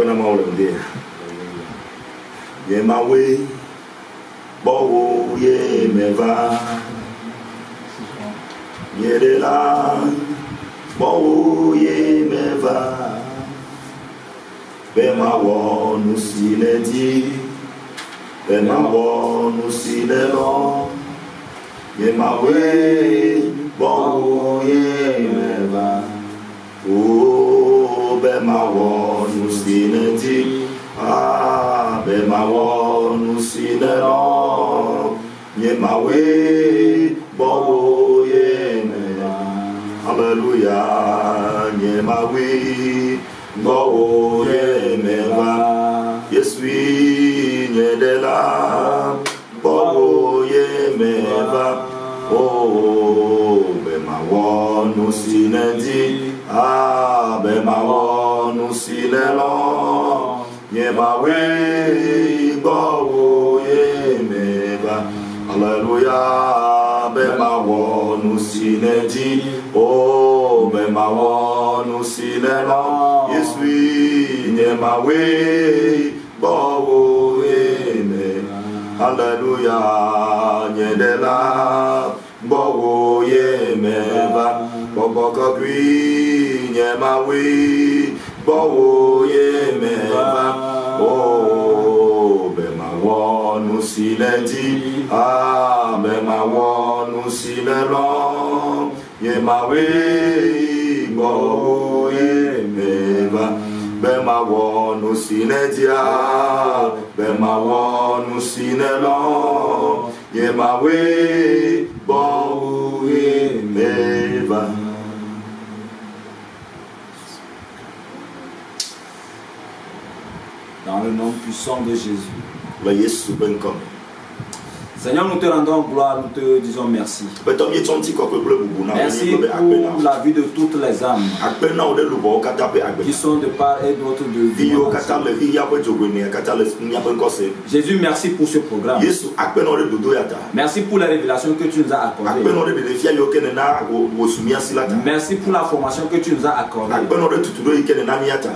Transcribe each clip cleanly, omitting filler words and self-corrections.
akpena mawo le mde ye mawe bowo ye meva ye de la bowo ye meva be mawo nu sileti be mawo nu silelo ye mawe bowo ye meva oh be mawo nu sileti ah be mawo nu silelo ye mawe bowo ye meva hallelujah ye mawe bowo ye meva yesui nye de la bowo ye meva oh be mawo nu sinedi ah be mawo nu sinelo ye mawe bowo ye meva hallelujah be mawo nu sinedi oh be mawo nu sinelo yesui nye mawe bowo ye meva hallelujah nye de la bowo ye meva bobo kakwi nye mawe bowo ye meva oh be mawo nu sileti ah be mawo nu silelo ye mawe bowo ye meva be mawo nu sileti ah be mawo nu silelo ye mawe bowo ye meva. Dans le nom puissant de Jésus. Seigneur, nous te rendons gloire, nous te disons merci. Merci pour la vie de toutes les âmes qui sont de part et d'autre de vie. Jésus, merci pour ce programme. Merci pour les révélations que tu nous as accordées. Merci pour la formation que tu nous as accordée.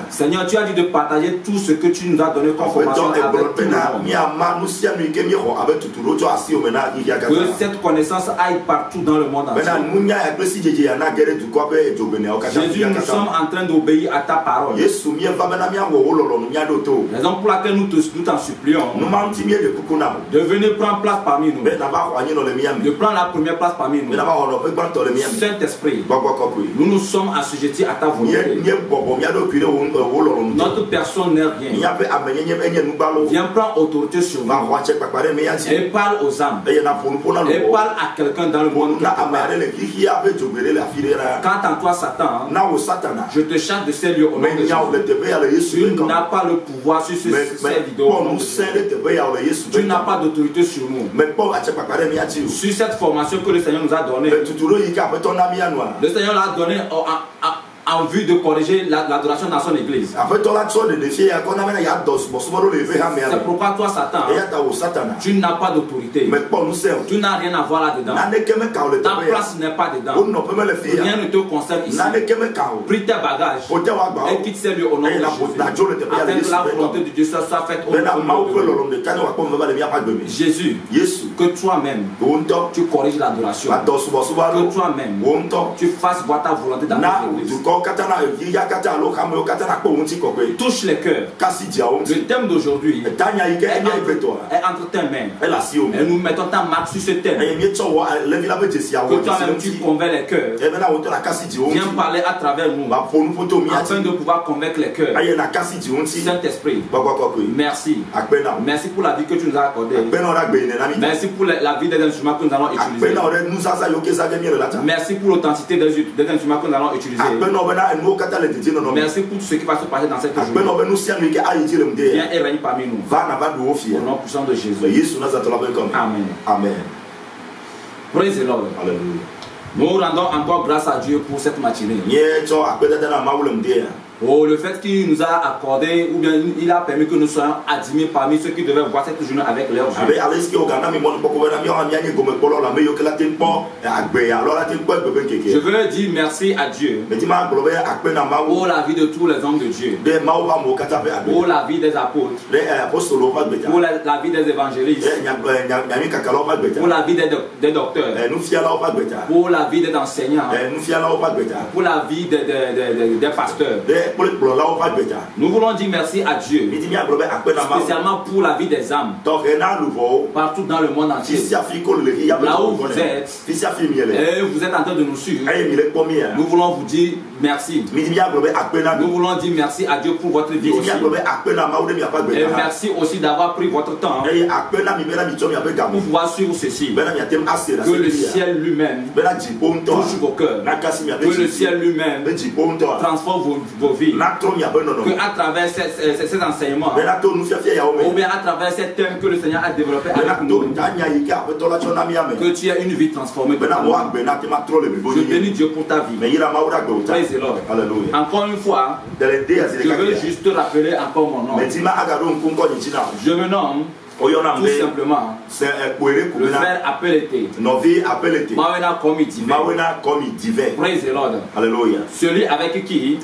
Seigneur, tu as dit de partager tout ce que tu nous as donné comme formation avec tout le monde. Que cette connaissance aille partout dans le monde entier. Jésus, nous sommes en train d'obéir à ta parole. Raison pour laquelle nous t'en supplions de venir prendre place parmi nous, de prendre la première place parmi nous. Saint-Esprit, nous nous sommes assujettis à ta volonté. Notre personne n'est rien. Viens prendre autorité sur nous et parle aux âmes et parle à quelqu'un dans le monde. Quant à toi, Satan, je te chasse de ces lieux au nom de Jésus. Tu n'as pas le pouvoir sur ces vidéos. Tu n'as pas d'autorité sur nous. Sur cette formation que le Seigneur nous a donnée, le Seigneur l'a donnée en vue de corriger l'adoration dans son église. C'est pourquoi toi, Satan, tu n'as pas d'autorité. Tu n'as rien à voir là-dedans. Ta place n'est pas dedans. Rien ne te concerne ici. Pris tes bagages et quitte ces lieux au nom de Jésus, afin que la volonté de Dieu soit faite au nom de Jésus. Que toi-même, tu corriges l'adoration. Que toi-même, tu fasses voir ta volonté dans notre église. Touche les cœurs. Le thème d'aujourd'hui est entre tes mains. Et nous mettons ta marque sur ce thème. Que toi-même tu convaincs les cœurs. Viens parler à travers nous afin de pouvoir convaincre les cœurs. Saint-Esprit, merci. Merci pour la vie que tu nous as accordée. Merci pour la vie des instruments que nous allons utiliser. Merci pour l'authenticité des instruments que nous allons utiliser. Merci pour tout ce qui va se passer dans cette journée. Viens et règne parmi nous. Au nom puissant de Jésus. Amen. Amen. Praise the Lord. Nous rendons encore grâce à Dieu pour cette matinée. Oh, le fait qu'il nous a accordé, ou bien il a permis que nous soyons admis parmi ceux qui devaient voir cette journée avec leurs yeux. Je veux dire merci à Dieu pour la vie de tous les hommes de Dieu, pour la vie des apôtres, pour la vie des évangélistes, pour la vie des docteurs, pour la vie des enseignants, pour la vie des pasteurs. Nous voulons dire merci à Dieu, spécialement pour la vie des âmes, partout dans le monde entier. Là où vous êtes, et vous êtes en train de nous suivre, nous voulons vous dire merci. Nous voulons dire merci à Dieu pour votre vie aussi. Et merci aussi d'avoir pris votre temps pour pouvoir suivre ceci. Que le ciel lui-même touche vos cœurs. Que le ciel lui-même transforme vos vies. Que à travers ces enseignements, ou bien à travers ces thèmes que le Seigneur a développés avec nous, que tu aies une vie transformée. Je bénis Dieu pour ta vie. Praise the Lord. Encore une fois, je veux juste te rappeler encore mon nom. Je me nomme tout simplement le frère Appelete. Mawena Komi divin. Praise the Lord. Alléluia. Celui avec qui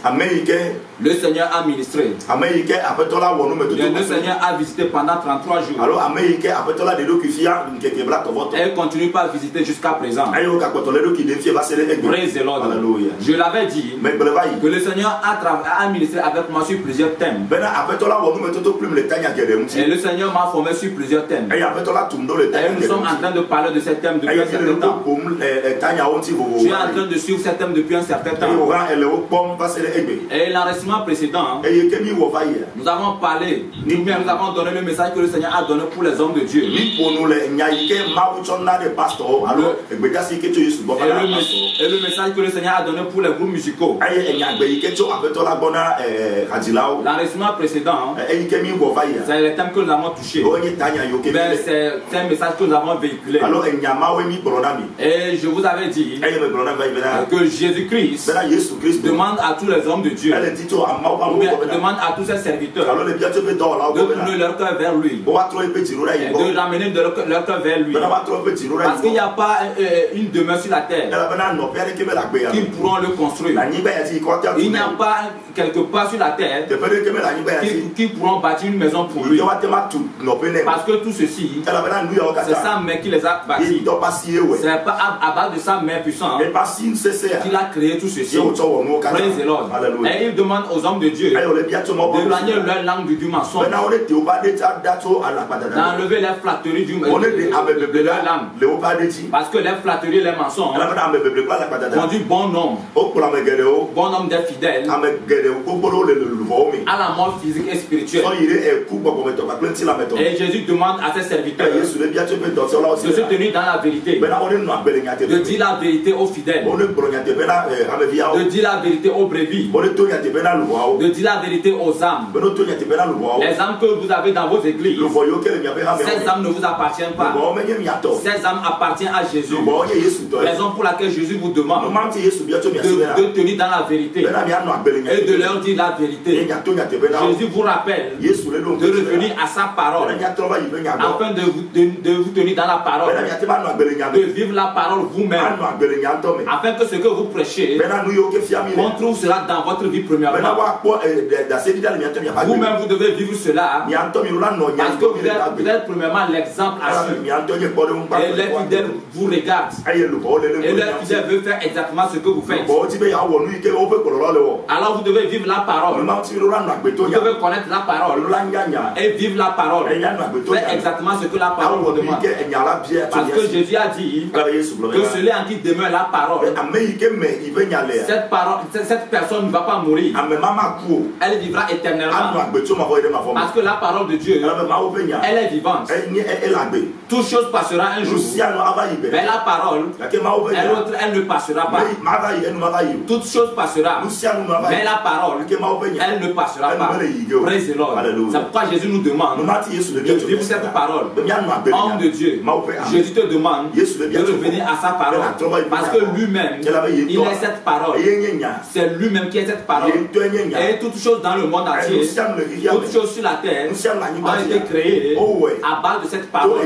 le Seigneur a ministré. Le Seigneur a visité pendant 33 jours. Et il continue pas à visiter jusqu'à présent. Praise the Lord. Alléluia. Je l'avais dit que le Seigneur a ministré avec moi sur plusieurs thèmes. Et le Seigneur m'a formé sur plusieurs thèmes. Et nous sommes en train de parler de ces thèmes depuis un certain temps. Je suis en train de suivre ces thèmes depuis un certain temps. Et l'enregistrement précédent, nous avons parlé, nous avons donné le message que le Seigneur a donné pour les hommes de Dieu. Et le message que le Seigneur a donné pour les groupes musicaux. L'enregistrement précédent, c'est les thèmes que nous avons touchés. C'est un message que nous avons véhiculé. Et je vous avais dit que Jésus-Christ demande à tous les hommes de Dieu, demande à tous ses serviteurs de tourner leur cœur vers lui, et de ramener leur cœur vers lui. Parce qu'il n'y a pas une demeure sur la terre qui pourront le construire. Il n'y a pas quelque part sur la terre qui pourront bâtir une maison pour lui. Parce que tout ceci, c'est sa main qui les a bâtis. C'est pas à base de sa main puissante qu'il a créé tout ceci. Praise the Lord. Et il demande aux hommes de Dieu d'éloigner leur langue du mensonge, d'enlever les flatteries de leur langue. Parce que les flatteries et les mensonges conduisent bon homme des fidèles à la mort physique et spirituelle. Et Jésus demande à ses serviteurs de se tenir dans la vérité, de dire la vérité aux fidèles, de dire la vérité aux brebis, de dire la vérité aux âmes. Les âmes que vous avez dans vos églises, ces âmes ne vous appartiennent pas. Ces âmes appartiennent à Jésus. Raison pour laquelle Jésus vous demande de tenir dans la vérité et de leur dire la vérité. Jésus vous rappelle de revenir à sa parole afin de vous tenir dans la parole, de vivre la parole vous-même, afin que ce que vous prêchez, on trouve cela dans votre vie premièrement. Vous-même vous devez vivre cela, parce que vous êtes premièrement l'exemple à suivre. Et les fidèles vous regardent, et les fidèles veulent faire exactement ce que vous faites. Alors vous devez vivre la parole, vous devez connaître la parole et vivre la parole. Faites exactement ce que la parole vous demande. Parce que Jésus a dit que celui en qui demeure la parole, cette personne ne va pas mourir, elle vivra éternellement. Parce que la parole de Dieu, elle est vivante. Toute chose passera un jour. Mais la parole, elle ne passera pas. Toute chose passera. Mais la parole, elle ne passera pas. Praise the Lord. C'est pourquoi Jésus nous demande de vivre cette parole. Homme de Dieu, Jésus te demande de revenir à sa parole. Parce que lui-même, il est cette parole. C'est lui-même qui est cette parole. Et toutes choses dans le monde entier, toutes choses sur la terre, ont été créées à base de cette parole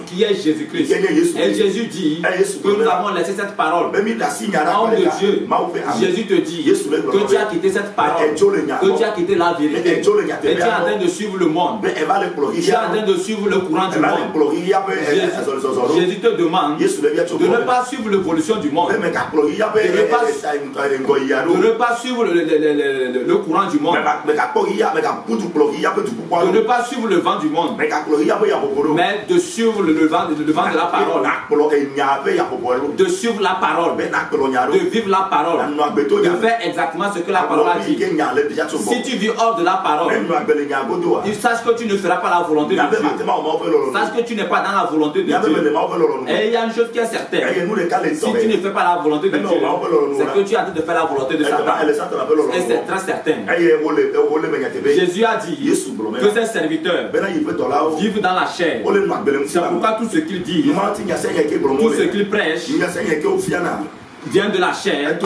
qui est Jésus-Christ. Et Jésus dit que nous avons laissé cette parole. Homme de Dieu, Jésus te dit que tu as quitté cette parole, que tu as quitté la vérité, et tu es en train de suivre le monde, tu es en train de suivre le courant du monde. Jésus te demande de ne pas suivre l'évolution du monde, de ne pas suivre le courant du monde, de ne pas suivre le vent du monde, mais de suivre le vent de la parole, de suivre la parole, de vivre la parole, de faire exactement ce que la parole a dit. Si tu vis hors de la parole, sache que tu ne feras pas la volonté de Dieu. Sache que tu n'es pas dans la volonté de Dieu. Et il y a une chose qui est certaine. Si tu ne fais pas la volonté de Dieu, c'est que tu es en train de faire la volonté de Satan. Et c'est très certain. Jésus a dit que ses serviteurs vivent dans la chair. C'est pourquoi tout ce qu'ils disent, tout ce qu'ils prêchent, vient de la chair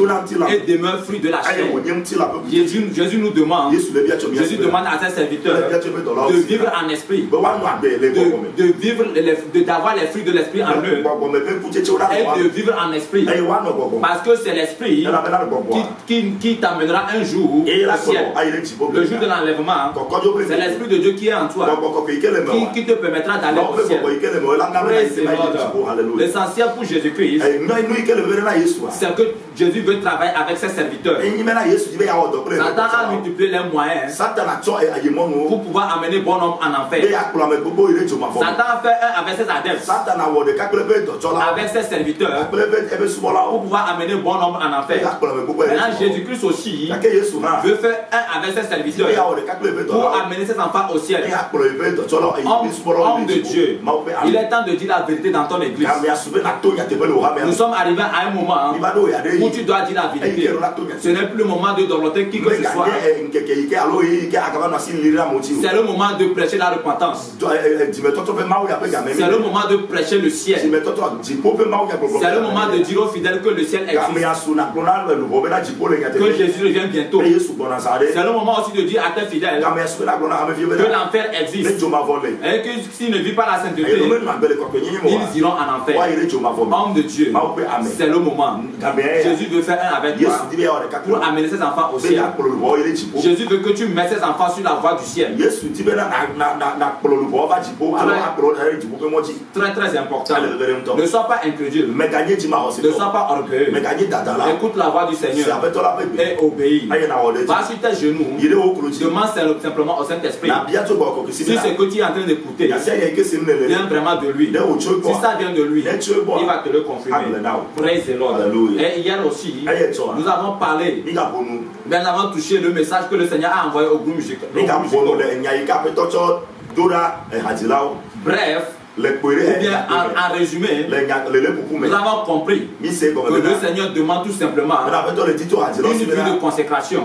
et demeure fruit de la chair. Jésus nous demande, Jésus demande à ses serviteurs de vivre en esprit, d'avoir les fruits de l'esprit en eux et de vivre en esprit. Parce que c'est l'esprit qui t'amènera un jour au ciel. Le jour de l'enlèvement, c'est l'esprit de Dieu qui est en toi, qui te permettra d'aller au ciel. L'essentiel pour Jésus-Christ, c'est que Jésus veut travailler avec ses serviteurs. Satan a multiplié les moyens pour pouvoir amener bon homme en enfer. Satan a fait un avec ses adeptes, avec ses serviteurs, pour pouvoir amener bon homme en enfer. Maintenant, Jésus-Christ aussi veut faire un avec ses serviteurs pour amener ses enfants au ciel. Homme de Dieu, il est temps de dire la vérité dans ton église. Nous sommes arrivés à un moment où tu dois dire la vérité. Ce n'est plus le moment de dorloter qui que ce soit. C'est le moment de prêcher la repentance. C'est le moment de prêcher le ciel. C'est le moment de dire aux fidèles que le ciel existe, que Jésus revient bientôt. C'est le moment aussi de dire à tes fidèles que l'enfer existe et que s'ils ne vivent pas la sainteté, ils iront en enfer. Homme de Dieu, c'est le moment. Jésus veut faire un avec toi pour amener ses enfants au ciel. Jésus veut que tu mettes ses enfants sur la voie du ciel. Très très important. Ne sois pas incrédule. Ne sois pas orgueilleux. Écoute la voix du Seigneur et obéis. Va sur tes genoux. Demande simplement au Saint-Esprit si ce que tu es en train d'écouter vient vraiment de lui. Si ça vient de lui, il va te le confirmer. Praise the Lord. Et hier aussi, nous avons parlé, nous avons touché le message que le Seigneur a envoyé au groupe musical. Bref, ou bien en résumé, nous avons compris que le Seigneur demande tout simplement une vie de consécration,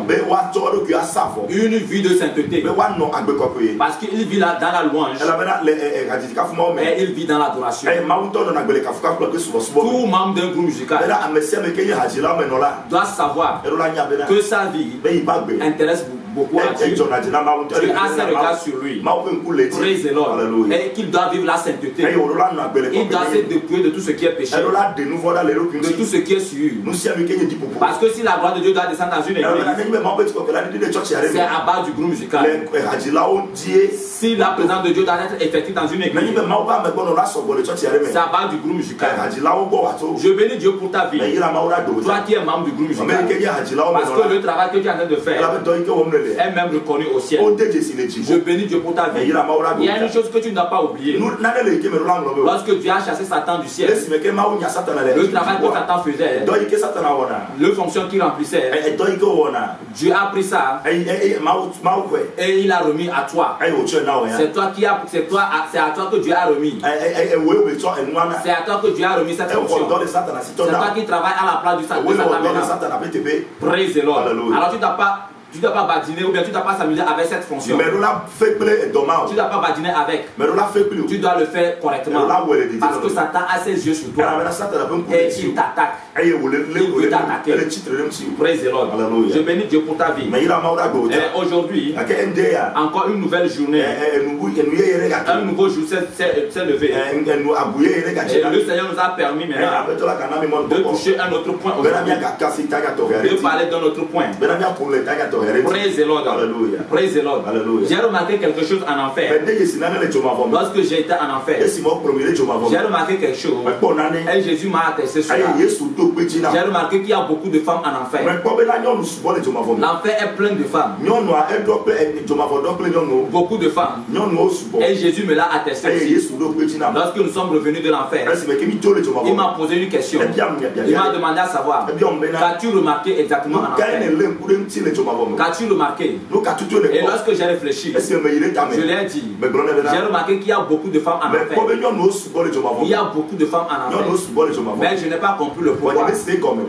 une vie de sainteté, parce qu'il vit là dans la louange et il vit dans l'adoration. Tout membre d'un groupe musical doit savoir que sa vie intéresse beaucoup à Dieu. Dieu a ses regards sur lui. Praise the Lord. Et qu'il doit vivre la sainteté. Il doit se dépouiller de tout ce qui est péché, de tout ce qui est sûr. Parce que si la gloire de Dieu doit descendre dans une église, c'est à base du groupe musical. Si la présence de Dieu doit être effective dans une église, c'est à base du groupe musical. Je bénis Dieu pour ta vie, toi qui es membre du groupe musical, parce que le travail que tu es en train de faire est même reconnu au ciel. Je bénis Dieu pour ta vie. Il y a une chose que tu ne dois pas oublier. Lorsque Dieu a chassé Satan du ciel, le travail que Satan faisait, le fonction qu'il remplissait, Dieu a pris ça et il a remis à toi. C'est toi qui c'est à toi que Dieu a remis. C'est à toi que Dieu a remis cette fonction. C'est toi qui travaille à la place du Satan. Praise the Lord. Alors tu ne dois pas badiner ou bien tu ne dois pas s'amuser avec cette fonction. Tu ne dois pas badiner avec. Tu dois le faire correctement. Parce que Satan a ses yeux sur toi. Et il t'attaque. Il veut t'attaquer. Praise the Lord. Je bénis Dieu pour ta vie. Et aujourd'hui, encore une nouvelle journée. Un nouveau jour s'est levé. Et le Seigneur nous a permis maintenant de toucher un autre point aujourd'hui. De parler d'un autre point. Praise the Lord. Praise the Lord. J'ai remarqué quelque chose en enfer. Lorsque j'étais en enfer, j'ai remarqué quelque chose. Et Jésus m'a attesté cela. J'ai remarqué qu'il y a beaucoup de femmes en enfer. L'enfer est plein de femmes. Beaucoup de femmes. Et Jésus me l'a attesté aussi. Lorsque nous sommes revenus de l'enfer, il m'a posé une question. Il m'a demandé à savoir, qu'as-tu remarqué exactement en enfer? Qu'as-tu remarqué? Et lorsque j'ai réfléchi, je lui ai dit, j'ai remarqué qu'il y a beaucoup de femmes en enfer. Il y a beaucoup de femmes en enfer. Mais je n'ai pas compris le pourquoi.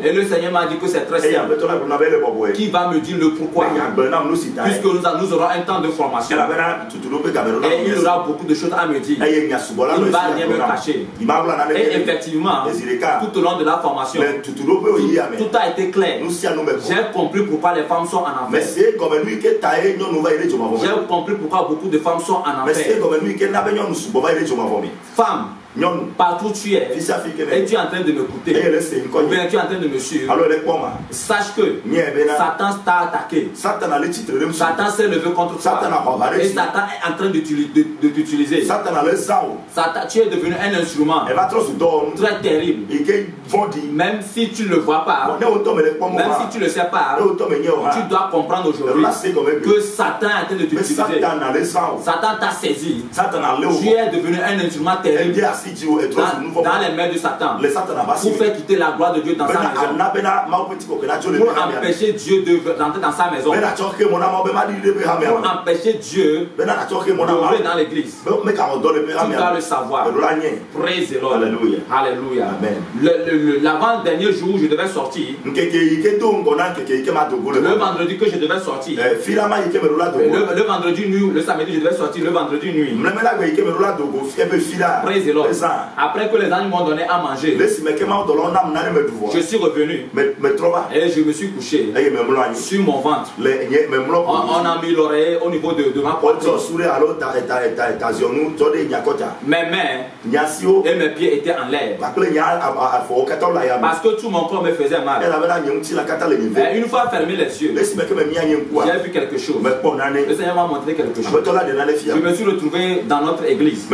Et le Seigneur m'a dit que c'est très simple. Qui va me dire le pourquoi? Puisque nous aurons un temps de formation. Et il aura beaucoup de choses à me dire. Il ne va rien me cacher. Et effectivement, tout au long de la formation, tout a été clair. J'ai compris pourquoi les femmes sont en enfer. J'ai compris pourquoi beaucoup de femmes sont en enfer. Femmes, partout où tu es, et tu es en train de m'écouter, ou bien tu es en train de me suivre, sache que Satan t'a attaqué. Satan s'est levé contre toi. Et Satan est en train de t'utiliser. Tu es devenu un instrument très terrible. Même si tu ne le vois pas, même si tu ne le sais pas, tu dois comprendre aujourd'hui que Satan est en train de t'utiliser. Satan t'a saisi. Tu es devenu un instrument terrible dans les mains de Satan pour faire quitter la gloire de Dieu dans sa maison, pour empêcher Dieu d'entrer dans sa maison, pour empêcher Dieu d'ouvrir dans l'église. Tu dois le savoir. Praise the Lord. Alléluia. L'avant-dernier jour où je devais sortir, le vendredi que je devais sortir, le vendredi nuit, le samedi je devais sortir, le vendredi nuit. Praise the Lord. Après que les animaux m'ont donné à manger, je suis revenu et je me suis couché sur mon ventre. On a mis l'oreille au niveau de ma poitrine. Mes mains et mes pieds étaient en l'air parce que tout mon corps me faisait mal. Et une fois fermé les yeux, j'ai vu quelque chose. Le Seigneur m'a montré quelque chose. Je me suis retrouvé dans notre église,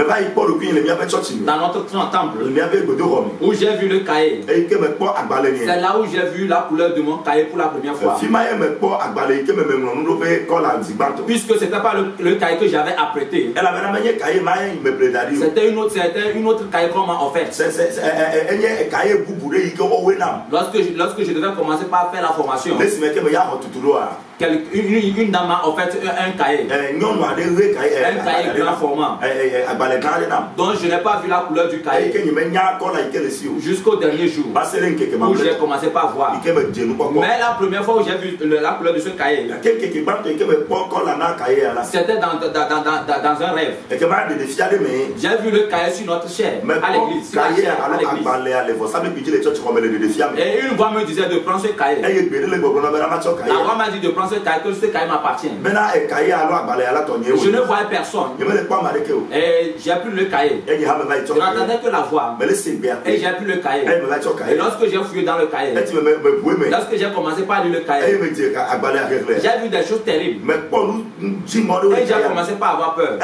dans notre temple, où j'ai vu le cahier. C'est là où j'ai vu la couleur de mon cahier pour la première fois. Puisque ce n'était pas le cahier que j'avais apprêté. C'était une autre cahier qu'on m'a offert. Lorsque je devais commencer par faire la formation, une dame m'a offert un cahier. Un cahier grand format. Donc je n'ai pas vu la couleur du cahier jusqu'au dernier jour où j'ai commencé par voir. Mais la première fois où j'ai vu la couleur de ce cahier, c'était dans un rêve. J'ai vu le cahier sur notre chair à l'église. Et une voix me disait de prendre ce cahier. La voix m'a dit de prendre ce cahier, que ce cahier m'appartient. Je ne voyais personne. Et j'ai pris le cahier. Je n'entendais que la voix. Et j'ai pris le cahier. Et lorsque j'ai fouillé dans le cahier, lorsque j'ai commencé par lire le cahier, j'ai vu des choses terribles. Et j'ai commencé par avoir peur.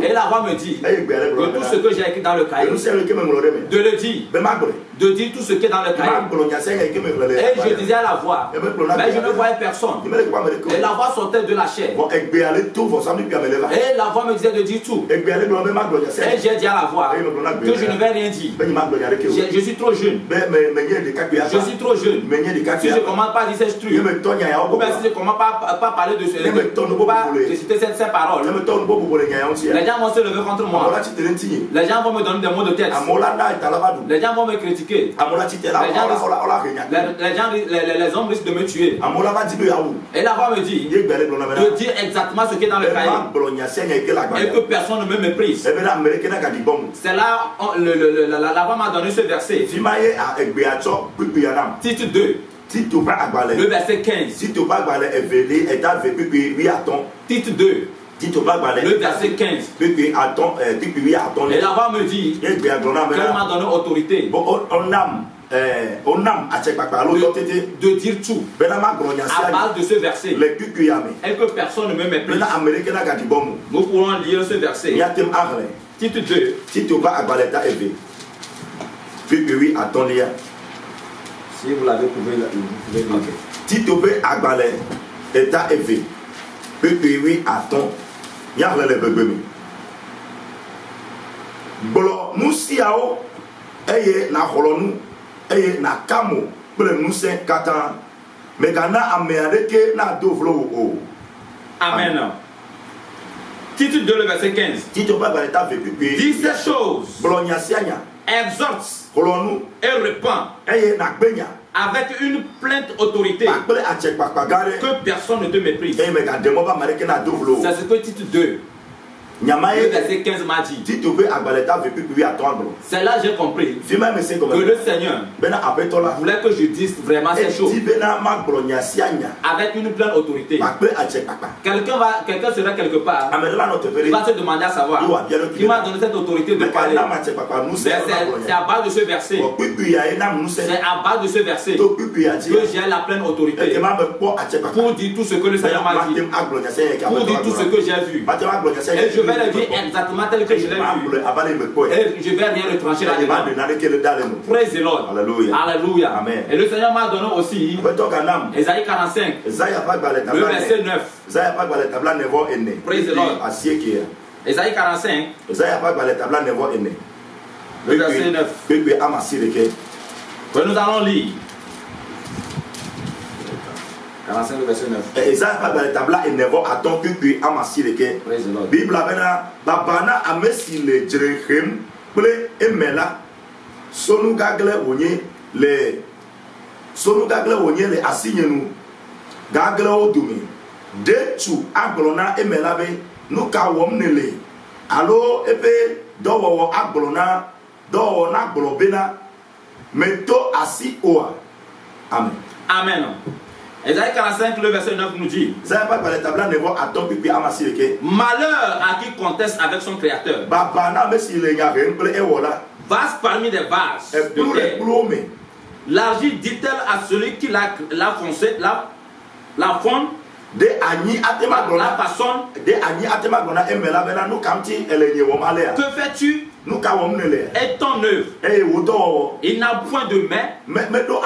Et la voix me dit de tout ce que j'ai écrit dans le cahier, de le dire. de dire tout ce qui est dans le cahier. Et je disais à la voix, mais je ne voyais personne. Et la voix sortait de la chair. Et la voix me disait de dire tout. Et j'ai dit à la voix que je ne vais rien dire. Je suis trop jeune. Je suis trop jeune. Si je ne commence pas à dire ces trucs, ou bien si je ne commence pas à parler de ce de citer ces paroles, les gens vont se lever contre moi. Les gens vont me donner des mots de tête. Les gens vont me critiquer. Les hommes risquent de me tuer. Et la voix me dit de dire exactement ce qui est dans le cahier et que personne ne me méprise. C'est là la voix m'a donné ce verset. Titre 2. Le verset 15. Titre 2. Le verset 15. Et la voix me dit qu'elle m'a donné autorité de dire tout à base de ce verset et que personne ne me méprise. Nous pourrons lire ce verset. Titre 2. Si vous l'avez, vous pouvez lire. Titre 2 agbalé état élevé. Puis attends. Y'a le bébé. Bolo musiao eye na holonu eye na kamo ple nuse katan megana ameadeke na dovlo o. Amen. Titre 2 le verset 15. Titre 2 agbalé état élevé. Dis ces choses. Bolo nyasianya. Exhorte et repent avec une pleine autorité que personne ne te méprise. C'est ce que titre 2 le verset 15 m'a dit. C'est là que j'ai compris que le Seigneur voulait que je dise vraiment ces choses avec une pleine autorité. Quelqu'un sera quelque part, il va se demander à savoir qui m'a donné cette autorité de parler. C'est à base de ce verset. C'est à base de ce verset que j'ai la pleine autorité pour dire tout ce que le Seigneur m'a dit, pour dire tout ce que j'ai vu. Et je vais le dire exactement tel que je l'ai vu. Et je vais rien retrancher là-dedans. Praise the Lord. Alléluia. Alléluia. Amen. Et le Seigneur m'a donné aussi Ésaïe 45, le verset 9. Praise the Lord. Ésaïe 45, le verset 9. Que nous allons lire. 45 le verset 9. Esaïe le tabla et nevo attend que amasireke. Bible abena babana amesile jerechem ple emela sonu gagle wonye le asinyenu gagle odumi de tu aglona emela be nuka wom nele alo ebe dowo aglona dowo na globena meto asi oa. Amen. Amen. Ésaïe 45, le verset 9 nous dit: malheur à qui conteste avec son créateur. Vase parmi des vases de terre. L'argile dit-elle à celui qui l'a foncé, la fonde, la façonne. Que fais-tu? Et ton œuvre, il n'a point de main. Malheur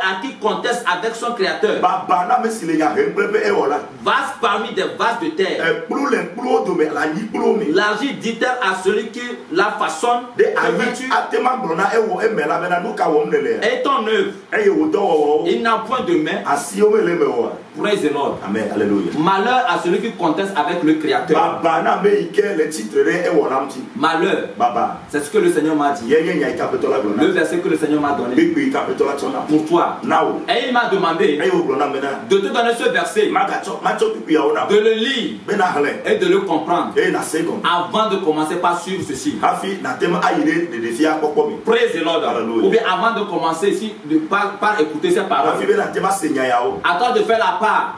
à qui conteste avec son créateur. Vase parmi des vases de terre. L'argile dit-elle à celui qui la façonne. Que fais-tu? Et ton œuvre, il n'a point de main. Praise the Lord. Amen. Alléluia. Malheur à celui qui conteste avec le créateur. Malheur, c'est ce que le Seigneur m'a dit. Le verset que le Seigneur m'a donné pour toi. Et il m'a demandé de te donner ce verset, de le lire et de le comprendre avant de commencer par suivre ceci. Praise the Lord. Ou bien avant de commencer ici par écouter ces paroles. À toi de faire la part.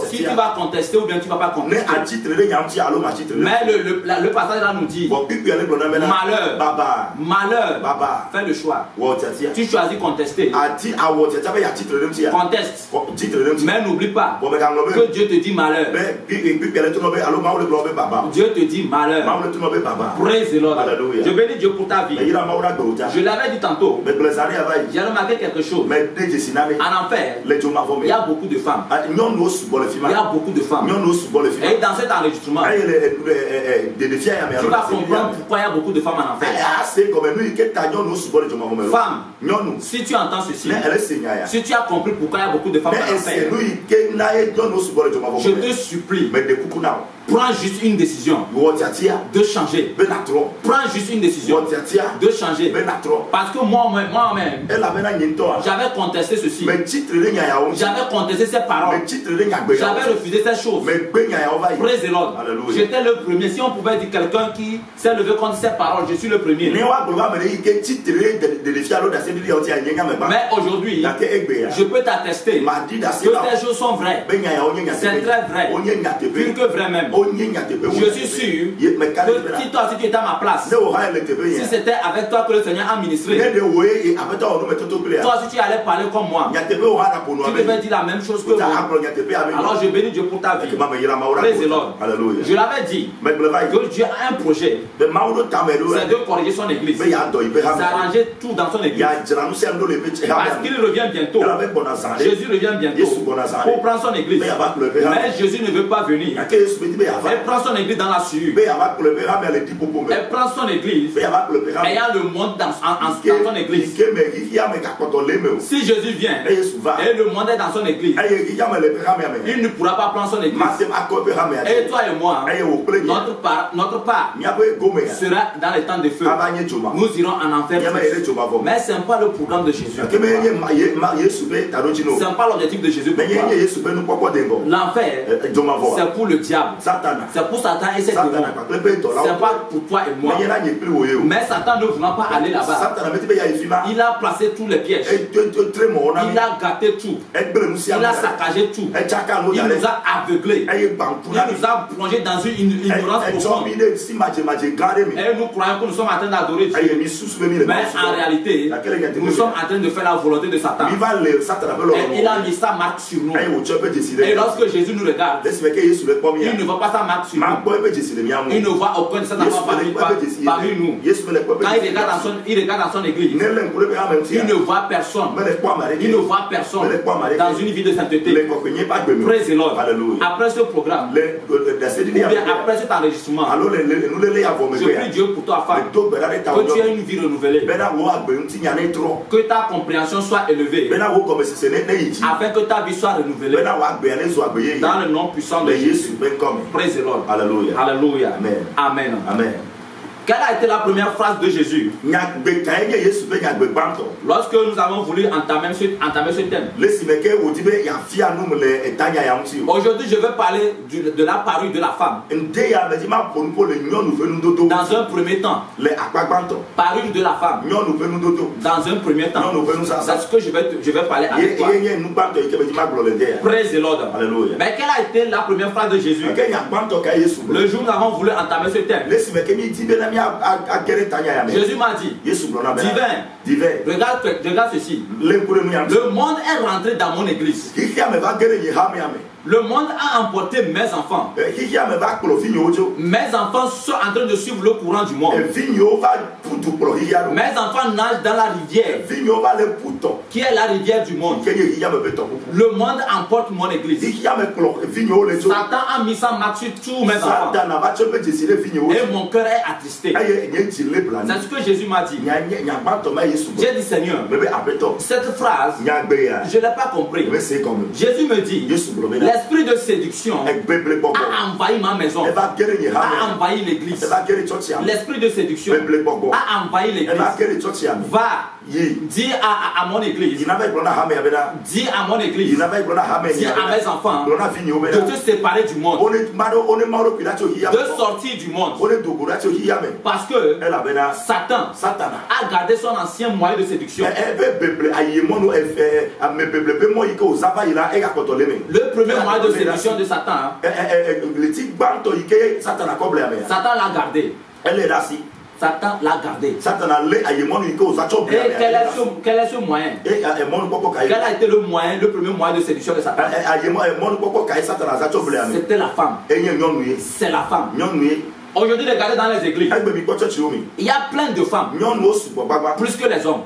Si tu vas contester ou bien tu ne vas pas contester. Mais le passage là nous dit dit malheur, malheur, fais le choix. Tu choisis contester. Conteste. Mais n'oublie pas que Dieu te dit malheur. Dieu te dit malheur. Praise the Lord. Je bénis Dieu pour ta vie. Je l'avais dit tantôt. J'ai remarqué quelque chose. En enfer, il y a beaucoup de femmes. Il y a beaucoup de femmes. Et dans cet enregistrement, tu vas comprendre pourquoi il y a beaucoup de femmes en enfer. Femme, si tu entends ceci, si tu as compris pourquoi il y a beaucoup de femmes en enfer, je te supplie, prends juste une décision de changer. Prends juste une décision de changer. Parce que moi-même, j'avais contesté ceci. J'avais contesté ces paroles. J'avais refusé ces choses. Praise the Lord. J'étais le premier. Si on pouvait dire quelqu'un qui s'est levé contre ces paroles, je suis le premier. Mais aujourd'hui, je peux t'attester que ces choses sont vraies. C'est très vrai. Plus que vrai même. Je suis sûr que si toi, si tu étais à ma place, si c'était avec toi que le Seigneur a ministré, toi, si tu allais parler comme moi, tu devais dire la même chose que moi. Alors je bénis Dieu pour ta vie. Praise the Lord. Je l'avais dit que Dieu a un projet. C'est de corriger son église. S'arranger tout dans son église. Parce qu'il revient bientôt. Jésus revient bientôt pour prendre son église. Mais Jésus ne veut pas venir. Elle prend son église dans la sueur. Elle prend son église ayant le monde dans son église. Si Jésus vient et le monde est dans son église, il ne pourra pas prendre son église. Et toi et moi, notre part sera dans les temps de feu. Nous irons en enfer. Mais ce n'est pas le programme de Jésus. Ce n'est pas l'objectif de Jésus. L'enfer, c'est pour le diable. C'est pour Satan et ses démons. C'est pas pour toi et moi. Mais Satan ne voulant pas aller là-bas, il a placé tous les pièges. Il a gâté tout. Il a saccagé tout. Il nous a aveuglés. Il nous a plongé dans une ignorance profonde. Et nous croyons que nous sommes en train d'adorer Dieu. Mais en réalité, nous sommes en train de faire la volonté de Satan. Et il a mis sa marque sur nous. Et lorsque Jésus nous regarde, il ne voit pas sa marque sur nous. Il ne voit aucun de ses enfants parmi nous. Quand il regarde dans son église, il ne voit personne. Il ne voit personne dans une vie de sainteté. Praise the Lord. Après ce programme, ou bien après cet enregistrement, je prie Dieu pour toi, femme, que tu aies une vie renouvelée, que ta compréhension soit élevée, afin que ta vie soit renouvelée dans le nom puissant de Jésus. Praise the Lord. Alléluia. Alléluia. Amen. Amen. Quelle a été la première phrase de Jésus lorsque nous avons voulu entamer ce thème? Aujourd'hui, je vais parler de la parure de la femme. Dans un premier temps, parure de la femme. Dans un premier temps, c'est ce que je vais parler avec toi. Praise the Lord. Mais quelle a été la première phrase de Jésus? Le jour où nous avons voulu entamer ce thème, Jésus m'a dit, divin, regarde ceci. Le monde est rentré dans mon église. Le monde a emporté mes enfants. Mes enfants sont en train de suivre le courant du monde. Mes enfants nagent dans la rivière qui est la rivière du monde. Le monde emporte mon église. Satan a mis sa marque sur tous mes enfants. Et mon cœur est attristé. C'est ce que Jésus m'a dit. J'ai dit, Seigneur, cette phrase, je ne l'ai pas compris. Jésus me dit, l'esprit de séduction a envahi ma maison, a envahi l'église. L'esprit de séduction a envahi l'église. Va dire à mon église, dis à mon église, dis à mes enfants de te séparer du monde, de sortir du monde. Parce que Satan a gardé son ancien moyen de séduction. Le premier moyen de séduction de Satan, Satan l'a gardé. Elle est rassie. Satan l'a gardé. Satan a lé à Yémon Nico aux Achobes. Et quel est ce moyen? Quel a été le moyen, le premier moyen de séduction de Satan? C'était la femme. C'est la femme. Aujourd'hui, regardez dans les églises, il y a plein de femmes, plus que les hommes.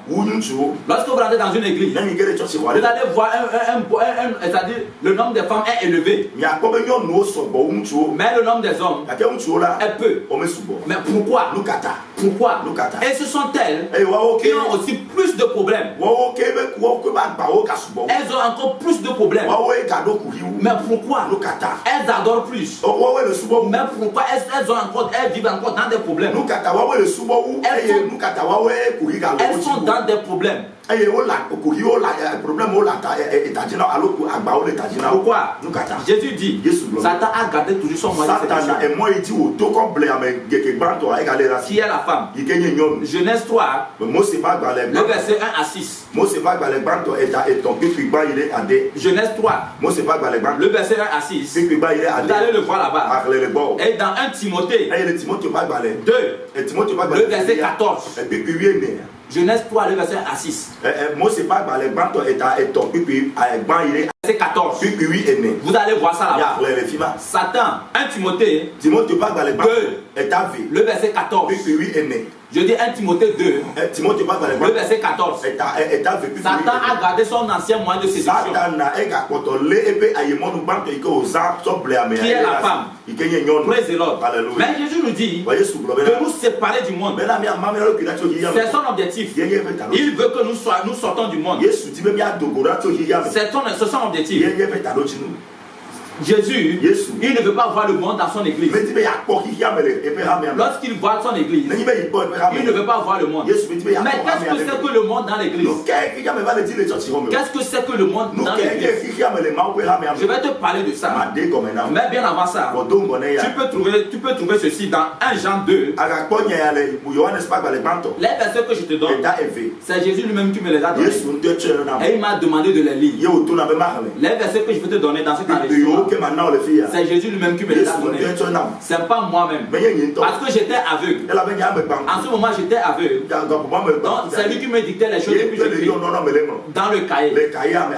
Lorsque vous rentrez dans une église, vous allez voir c'est-à-dire le nombre de femmes est élevé, mais le nombre des hommes est peu. Mais pourquoi? Pourquoi? Et ce sont elles qui ont aussi plus de problèmes. Elles ont encore plus de problèmes. Mais pourquoi? Elles adorent plus. Mais pourquoi elles ont encore, elles vivent encore dans des problèmes? Elles sont dans des problèmes. Pourquoi? Jésus dit, Satan a gardé toujours son moyen de séduction. Qui est la femme? Genèse 3, le verset 1 à 6. Genèse 3, le verset 1 à 6. Vous allez le voir là-bas. Et dans 1 Timothée 2, le verset 14. Genèse 3, le verset 1 à 6. Verset 14. Vous allez voir ça là-bas. Satan, 1 Timothée 2, le verset 14. Je dis 1 Timothée 2, le verset 14. Satan a gardé son ancien moyen de séduction, qui est la femme. Praise the Lord. Mais Jésus nous dit de nous séparer du monde. C'est son objectif. Il veut que nous sortons du monde. C'est son objectif. Jésus, il ne veut pas voir le monde dans son église. Lorsqu'il voit son église, il ne veut pas voir le monde. Mais qu'est-ce que c'est que le monde dans l'église? Qu'est-ce que c'est que le monde dans l'église? Je vais te parler de ça. Mais bien avant ça, tu peux trouver ceci dans 1 Jean 2. Les versets que je te donne, c'est Jésus lui-même qui me les a donnés. Et il m'a demandé de les lire. Les versets que je vais te donner dans cet enregistrement, c'est Jésus lui-même qui me les a donnés. C'est pas moi-même. Parce que j'étais aveugle. En ce moment, j'étais aveugle. Donc, c'est lui qui me dictait les choses et puis j'écris dans le cahier.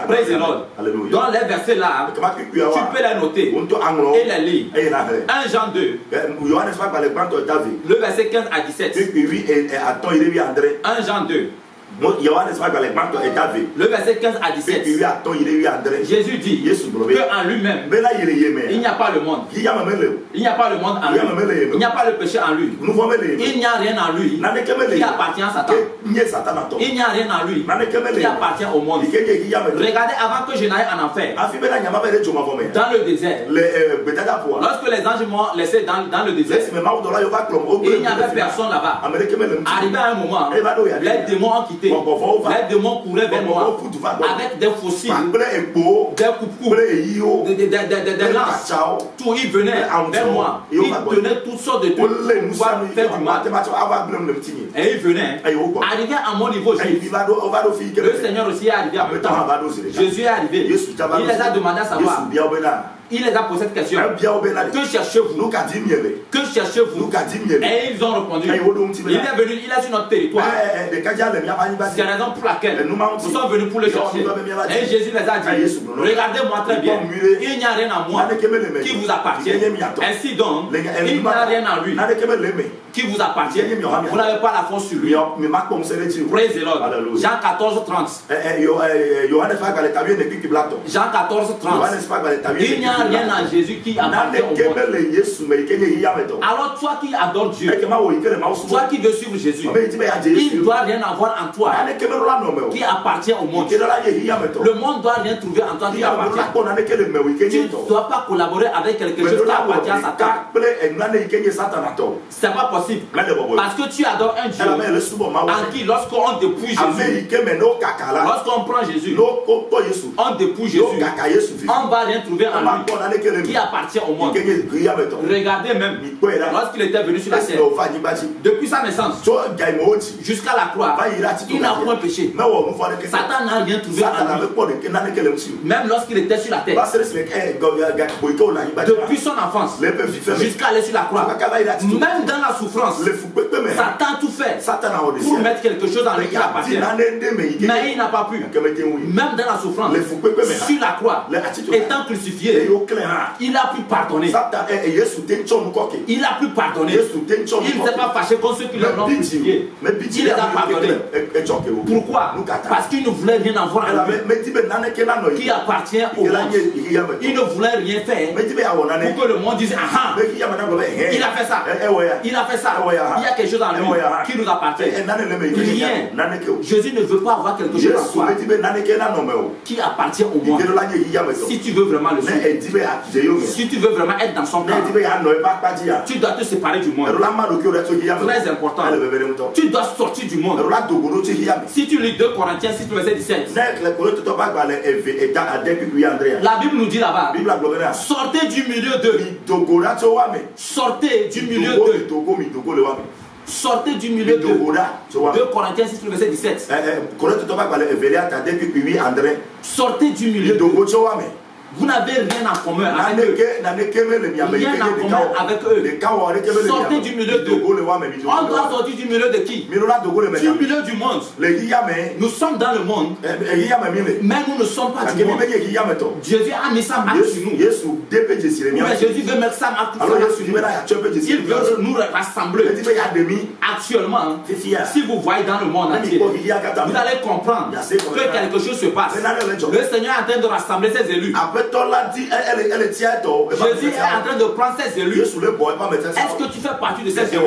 Praise the Lord. Dans les versets là, tu peux les noter et les lire. 1 Jean 2, le verset 15 à 17. 1 Jean 2. Le verset 15 à 17. Jésus dit qu'en lui-même, il n'y a pas le monde. Il n'y a pas le monde en lui. Il n'y a pas le péché en lui. Il n'y a rien en lui qui appartient à Satan. Il n'y a rien en lui qui appartient au monde. Regardez, avant que je n'aille en enfer, dans le désert, lorsque les anges m'ont laissé dans le désert, il n'y avait personne là-bas. Arrivé à un moment, les démons ont quitté. Les démons couraient vers moi avec des fossiles, des coups, des lances. Tout, ils venaient vers moi. Ils tenaient toutes sortes de trucs pour pouvoir faire du mal. Et ils venaient. Arrivé à mon niveau, le Seigneur aussi est arrivé à mon temps. Jésus est arrivé. Il les a demandé à savoir. Il les a posé cette question. Que cherchez-vous? Que cherchez-vous? Et ils ont répondu. Il est venu, il est sur notre territoire. C'est la raison pour laquelle nous sommes venus pour le chercher. Et Jésus les a dit, regardez-moi très bien. Il n'y a rien à moi qui vous appartient. Ainsi donc, il n'y a rien en lui qui vous appartient. Vous n'avez pas la force sur lui. Praise the Lord. Jean 14, 30. Jean 14, 30. Il n'y a rien à Jésus qui appartient au monde. Alors toi qui adores Dieu, toi qui veux suivre Jésus, il ne doit rien avoir en toi qui appartient au monde. Le monde ne doit rien trouver en toi qui appartient. Tu ne dois pas collaborer avec quelque chose qui appartient à Satan. C'est pas possible. Parce que tu adores un Dieu en qui, lorsqu'on dépouille Jésus, lorsqu'on prend Jésus, on dépouille Jésus, on ne va rien trouver en lui qui appartient au monde. Regardez même, lorsqu'il était venu sur la terre, depuis sa naissance jusqu'à la croix, il n'a point péché. Satan n'a rien trouvé en lui. Même lorsqu'il était sur la terre, depuis son enfance jusqu'à aller sur la croix, même dans la souffrance, souffrance, Satan a tout fait pour mettre quelque chose en lui qui appartient. Mais il n'a pas pu. Même dans la souffrance, sur la croix, étant crucifié, il a pu pardonner. Il a pu pardonner. Il ne s'est pas fâché contre ceux qui l'ont crucifié. Il les a pardonnés. Pourquoi? Parce qu'il ne voulait rien avoir à lui, qui appartient au monde. Il ne voulait rien faire pour que le monde dise ah, il a fait ça. Il a fait ça. Il y a quelque chose en lui qui nous appartient. Rien. Jésus ne veut pas avoir quelque chose en soi qui appartient au monde. Si tu veux vraiment le suivre, si tu veux vraiment être dans son camp, tu dois te séparer du monde. Très important. Tu dois sortir du monde. Si tu lis 2 Corinthiens 6, verset 17, la Bible nous dit là-bas, sortez du milieu d'eux. Sortez du milieu d'eux. Sortez du milieu d'eux. 2 Corinthiens 6, verset 17. Sortez du milieu d'eux. Vous n'avez rien en commun avec eux. Rien en commun avec eux. Sortez du milieu d'eux. On doit sortir du milieu de qui? Du milieu du monde. Nous sommes dans le monde, mais nous ne sommes pas du monde. Jésus a mis sa marque sur nous. Mais Jésus veut mettre sa marque sur nous. Il veut nous rassembler. Actuellement, si vous voyez dans le monde entier, vous allez comprendre que quelque chose se passe. Le Seigneur est en train de rassembler ses élus. Jésus est en train de prendre ses élus. Est-ce que tu fais partie de ces élus?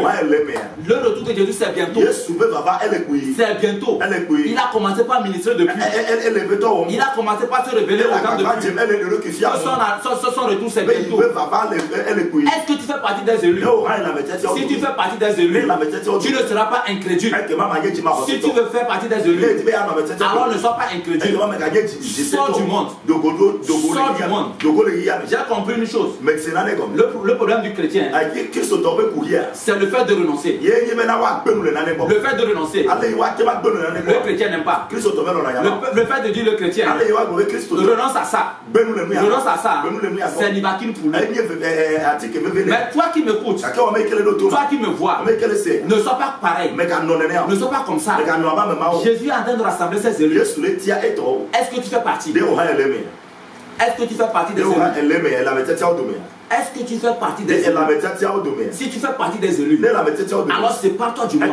Le retour de Jésus, c'est bientôt. C'est bientôt. Il a commencé par ministrer depuis. Il a commencé par se révéler au temps depuis. Son retour, c'est bientôt. Est-ce que tu fais partie des élus? Si tu fais partie des élus, tu ne seras pas incrédule. Si tu veux faire partie des élus, alors ne sois pas incrédule. Sors du monde. Sors du monde. J'ai compris une chose. Le problème du chrétien, c'est le fait de renoncer. Le fait de renoncer. Le chrétien n'aime pas. Le fait de dire le chrétien renonce à ça. Renonce à ça. C'est nivaquine pour lui. Mais toi qui m'écoutes, toi qui me vois, ne sois pas pareil. Ne sois pas comme ça. Jésus est en train de rassembler ses élus. Est-ce que tu fais partie? Est-ce que tu fais partie des élus? Est-ce que tu fais partie des élus? Si tu fais partie des élus, alors sépare-toi du monde.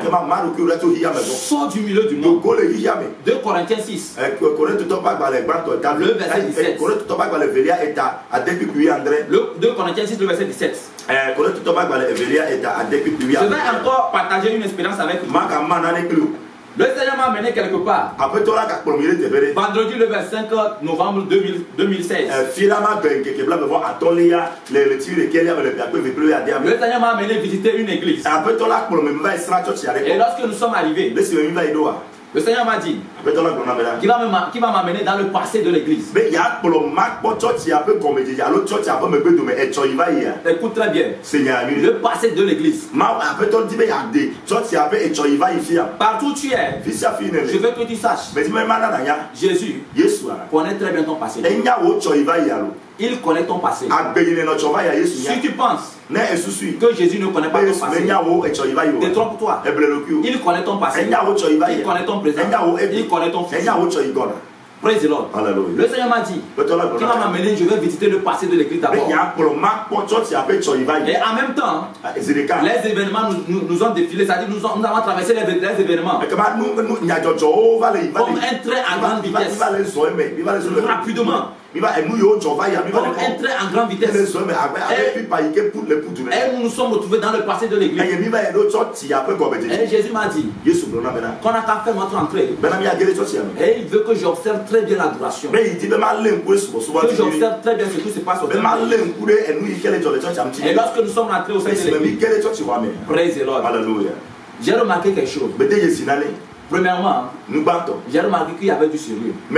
Sors du milieu du monde. 2 Corinthiens 6. Le verset 17. 2 Corinthiens 6, le verset 17. Je vais encore partager une expérience avec vous. Le Seigneur m'a amené quelque part. Vendredi le 25 novembre 2016. Le Seigneur m'a amené visiter une église. Et lorsque nous sommes arrivés, le Seigneur m'a dit qu'il va m'amener dans le passé de l'église. Écoute très bien. Le passé de l'église. Partout où tu es, je veux que tu saches. Jésus connaît très bien ton passé. Il connaît ton passé. Si tu penses que Jésus ne connaît pas ton passé, détrompe-toi. Il connaît ton passé. Il connaît ton présent. Il connaît ton futur. Praise the Lord. Le Seigneur m'a dit qu'il va m'amener, je vais visiter le passé de l'église d'abord. Et en même temps, les événements nous ont défilé, c'est-à-dire nous avons traversé les événements comme un train à grande vitesse. Rapidement. Comme un train en grande vitesse. Et nous nous sommes retrouvés dans le passé de l'église. Et Jésus m'a dit qu'on a qu'à faire notre entrée. Et il veut que j'observe très bien l'adoration. Que j'observe très bien ce qui se passe au temple. Et lorsque nous sommes rentrés au sein de l'église, praise the Lord, j'ai remarqué quelque chose. Premièrement, j'ai remarqué qu'il y avait du sérieux. Il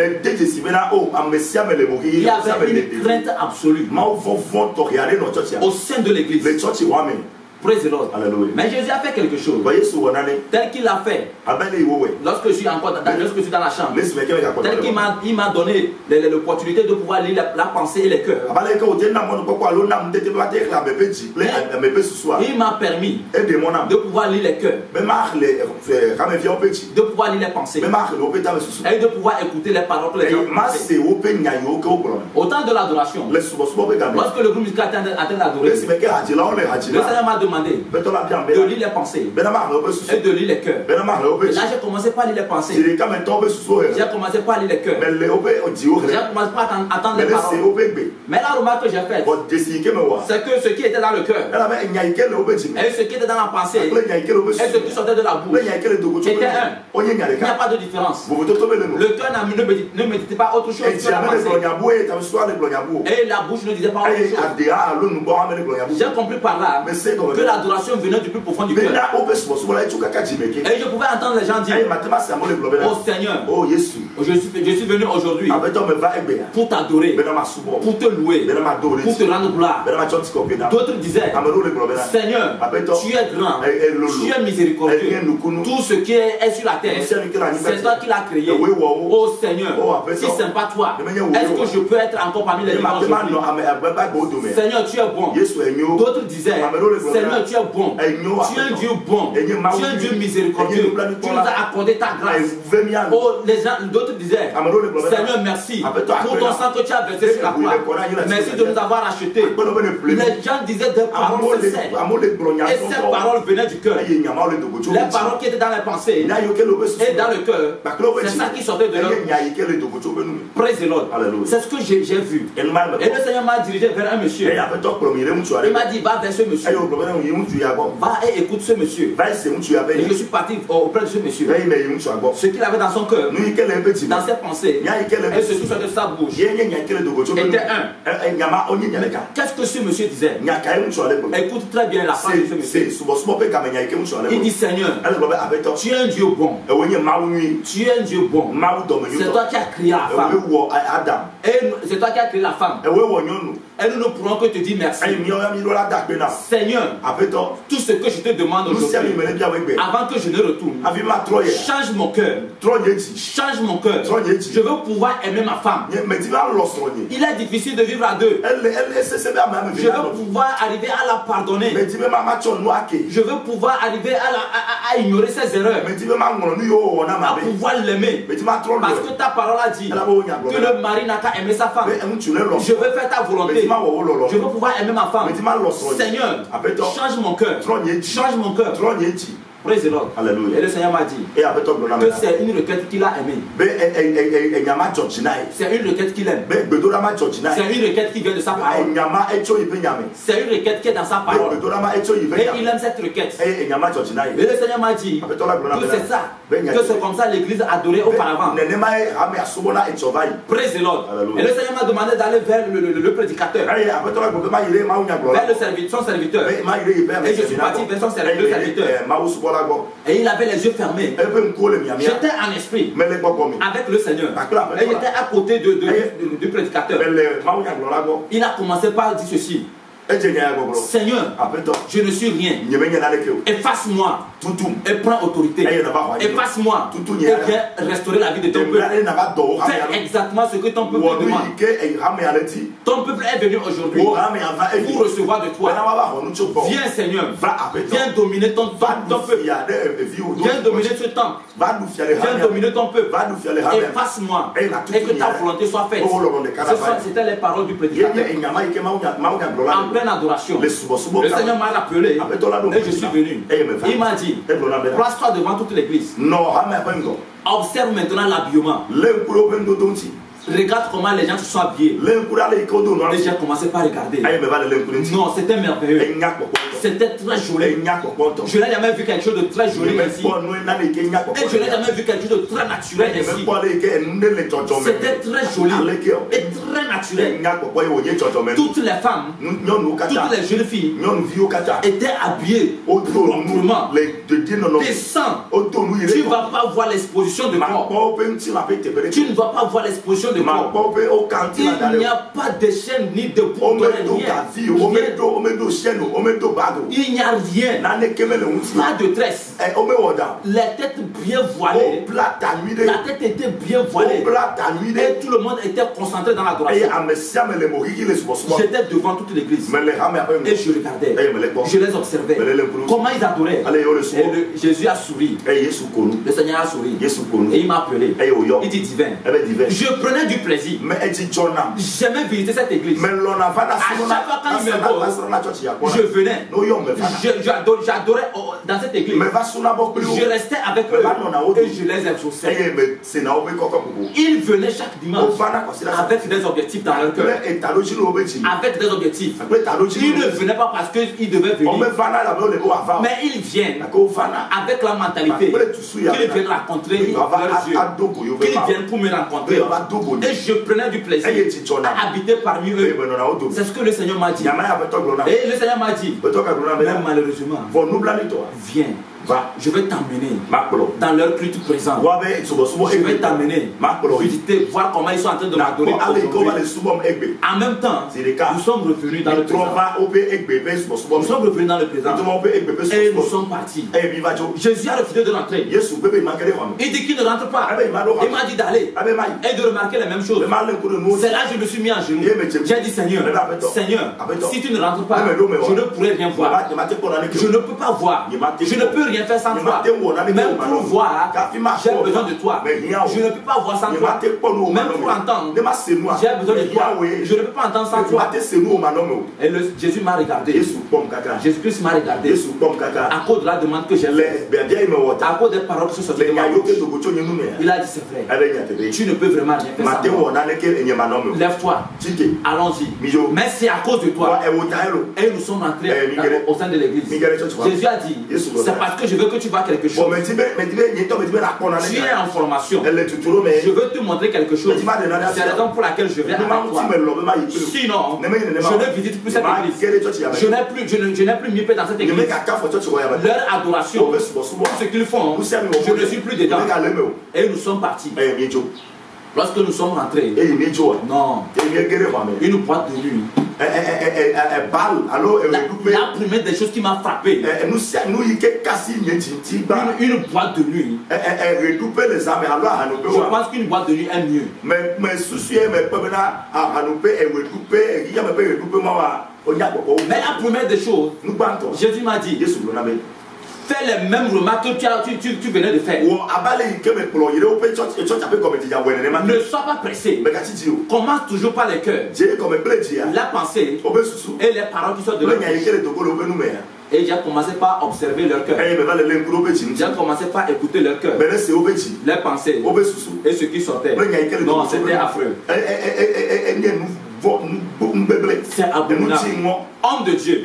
y avait une crainte absolue au sein de l'église. Praise the Lord. Alléluia. Mais Jésus a fait quelque chose. Tel qu'il a fait. Lorsque je suis encore dans la chambre. Tel qu'il m'a donné l'opportunité de pouvoir lire la pensée et les cœurs. Il m'a permis de pouvoir lire les cœurs. De pouvoir lire les pensées. Et de pouvoir écouter les paroles que les gens pensaient. Au temps de l'adoration, lorsque le groupe musical atteint d'adorer, le Seigneur m'a demandé de lire les pensées et de lire les cœurs. Et là, j'ai commencé par lire les pensées. J'ai commencé par lire les cœurs. J'ai commencé par attendre les paroles. Mais la remarque que j'ai faite, c'est que ce qui était dans le cœur et ce qui était dans la pensée et ce qui sortait de la bouche était un. Il n'y a pas de différence. Le cœur ne méditait pas autre chose que la pensée. Et la bouche ne disait pas autre chose. J'ai compris par là que l'adoration venait du plus profond du cœur. Et je pouvais entendre les gens dire: oh Seigneur, je suis venu aujourd'hui pour t'adorer, pour te louer, pour te rendre gloire. D'autres disaient: Seigneur, tu es grand, tu es miséricordieux. Tout ce qui est sur la terre, c'est toi qui l'as créé. Oh Seigneur, si ce n'est pas toi, est-ce que je peux être encore parmi les vivants aujourd'hui? Seigneur, tu es bon. D'autres disaient: Seigneur, tu es bon. Tu es un Dieu bon. Tu es un Dieu miséricordieux. Tu nous as accordé ta grâce. Oh, d'autres disaient: Seigneur, merci pour ton sang que tu as versé sur la croix. Merci de nous avoir achetés. Les gens disaient des paroles sincères. Et ces paroles venaient du cœur. Les paroles qui étaient dans les pensées et dans le cœur, c'est ça qui sortait de leur bouche. Praise the Lord. C'est ce que j'ai vu. Et le Seigneur m'a dirigé vers un monsieur. Il m'a dit: va vers ce monsieur. Va et écoute ce monsieur. Et je suis parti auprès de ce monsieur. Ce qu'il avait dans son cœur, dans ses pensées, et ce qui sortait de sa bouche, était un. Qu'est-ce que ce monsieur disait? Écoute très bien la phrase de ce monsieur. Il dit: Seigneur, tu es un Dieu bon. Tu es un Dieu bon. C'est toi qui as créé la femme. Et c'est toi qui as créé la femme. Et nous ne pourrons que te dire merci. Seigneur, tout ce que je te demande aujourd'hui, avant que je ne retourne, change mon cœur. Change mon cœur. Je veux pouvoir aimer ma femme. Il est difficile de vivre à deux. Je veux pouvoir arriver à la pardonner. Je veux pouvoir arriver à ignorer ses erreurs. À pouvoir l'aimer. Parce que ta parole a dit que le mari n'a qu'à aimer sa femme. Je veux faire ta volonté. Je veux pouvoir aimer ma femme. Seigneur, change mon cœur. Change mon cœur. Praise the Lord. Alléluia. Et le Seigneur m'a dit que c'est une requête qu'il a aimée. C'est une requête qu'il aime. C'est une requête qui vient de sa parole. C'est une requête qui est dans sa parole. Et il aime cette requête. Et le Seigneur m'a dit que c'est ça. Que c'est comme ça l'église adorait auparavant. Praise the Lord. Et le Seigneur m'a demandé d'aller vers le prédicateur. Vers son serviteur. Et je suis parti vers son serviteur. Et il avait les yeux fermés. J'étais en esprit avec le Seigneur. Et j'étais à côté du prédicateur. Il a commencé par dire ceci: Seigneur, je ne suis rien. Efface-moi et prends autorité. Efface-moi et viens restaurer la vie de ton peuple. Fais exactement ce que ton peuple demande. Ton peuple est venu aujourd'hui pour recevoir de toi. Viens, Seigneur, viens dominer ton peuple. Viens dominer ce temple. Viens dominer ton peuple. Efface-moi et que ta volonté soit faite. C'était les paroles du prédicateur. En pleine adoration, le Seigneur m'a rappelé et je suis venu. Il m'a dit: place-toi devant toute l'église. Observe maintenant l'habillement. Regarde comment les gens se sont habillés. Et j'ai commencé par regarder. Non, c'était merveilleux. C'était très joli. Je n'ai jamais vu quelque chose de très joli ici. Et je n'ai jamais vu quelque chose de très naturel ici. C'était très joli et très naturel. Toutes les femmes, toutes les jeunes filles étaient habillées proprement. Descends. Tu ne vas pas voir l'exposition de corps. Tu ne vas pas voir l'exposition de corps. Il n'y a pas de chaîne ni de bouton. Il n'y a rien. Pas de tresse. Les têtes bien voilées. La tête était bien voilée. Et tout le monde était concentré dans l'adoration. J'étais devant toute l'église. Et je regardais. Je les observais. Comment ils adoraient. Et Jésus a souri. Le Seigneur a souri. Et il m'a appelé. Il dit divin. Je prenais du plaisir. J'aimais visiter cette église. À chaque fois quand il me voit, je venais. J'adorais dans cette église. Je restais avec eux et je les exauçais. Ils venaient chaque dimanche avec des objectifs dans leur cœur. Avec des objectifs. Ils ne venaient pas parce qu'ils devaient venir. Mais ils viennent avec la mentalité qu'ils viennent rencontrer leur Dieu. Qu'ils viennent pour me rencontrer. Et je prenais du plaisir à habiter parmi eux. C'est ce que le Seigneur m'a dit. Et le Seigneur m'a dit, même malheureusement, viens. Je vais t'emmener dans leur culte présent. Je vais t'amener visiter, voir comment ils sont en train de m'adorer. En même temps, nous sommes revenus dans le présent. Nous sommes revenus dans le présent. Et nous sommes partis. Jésus a refusé de rentrer. Il dit qu'il ne rentre pas. Il m'a dit d'aller et de remarquer les mêmes choses. C'est là que je me suis mis en genoux. J'ai dit Seigneur, si tu ne rentres pas, je ne pourrai rien voir. Je ne peux pas voir. Je ne peux rien faire sans toi. Même pour voir, j'ai besoin de toi. Je ne peux pas voir sans toi. Même pour entendre, j'ai besoin de toi. Je ne peux pas entendre sans toi. Et Jésus m'a regardé. Jésus-Christ m'a regardé. À cause de la demande que j'ai faite, à cause des paroles qui sont sorties de ma bouche, il a dit c'est vrai. Tu ne peux vraiment rien faire sans moi. Lève-toi. Allons-y. Mais c'est à cause de toi. Et nous sommes entrés au sein de l'église. Jésus a dit, c'est parce que je veux que tu vois quelque chose. Tu es en formation. Je veux te montrer quelque chose. C'est la raison pour laquelle je viens avec toi. Sinon, je ne visite plus cette église. Je n'ai plus mis pied dans cette église. Leur adoration, tout ce qu'ils font, je ne suis plus dedans. Et nous sommes partis. Lorsque nous sommes rentrés, non, une boîte de nuit. La première des choses qui m'a frappé, une boîte de nuit. Je pense qu'une boîte de nuit est mieux. Mais la première des choses, Jésus m'a dit, fais les mêmes remarques que tu venais de faire. Ne sois pas pressé. Commence toujours par les cœurs, la pensée et les paroles qui sortent de leur bouche. Et j'ai commencé par observer leur cœur. J'ai commencé par écouter leur cœur, les pensées et ce qui sortait. Non, c'était affreux. C'est abominable. Homme de Dieu,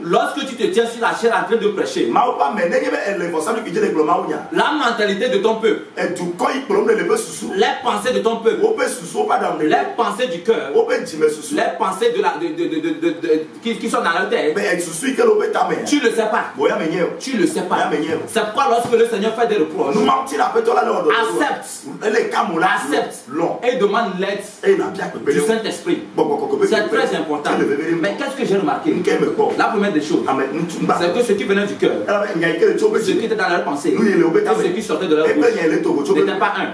lorsque tu te tiens sur la chair en train de prêcher, la mentalité de ton peuple, les pensées de ton peuple, les pensées du cœur, les pensées qui sont dans leur tête, tu ne le sais pas. Tu ne le sais pas. C'est pourquoi lorsque le Seigneur fait des reproches, accepte et demande l'aide du Saint-Esprit. C'est très important. Mais qu'est-ce que j'ai remarqué? La première des choses, c'est que ce qui venait du cœur, ce qui était dans leur pensée, et ce qui sortait de leur bouche, n'était pas un.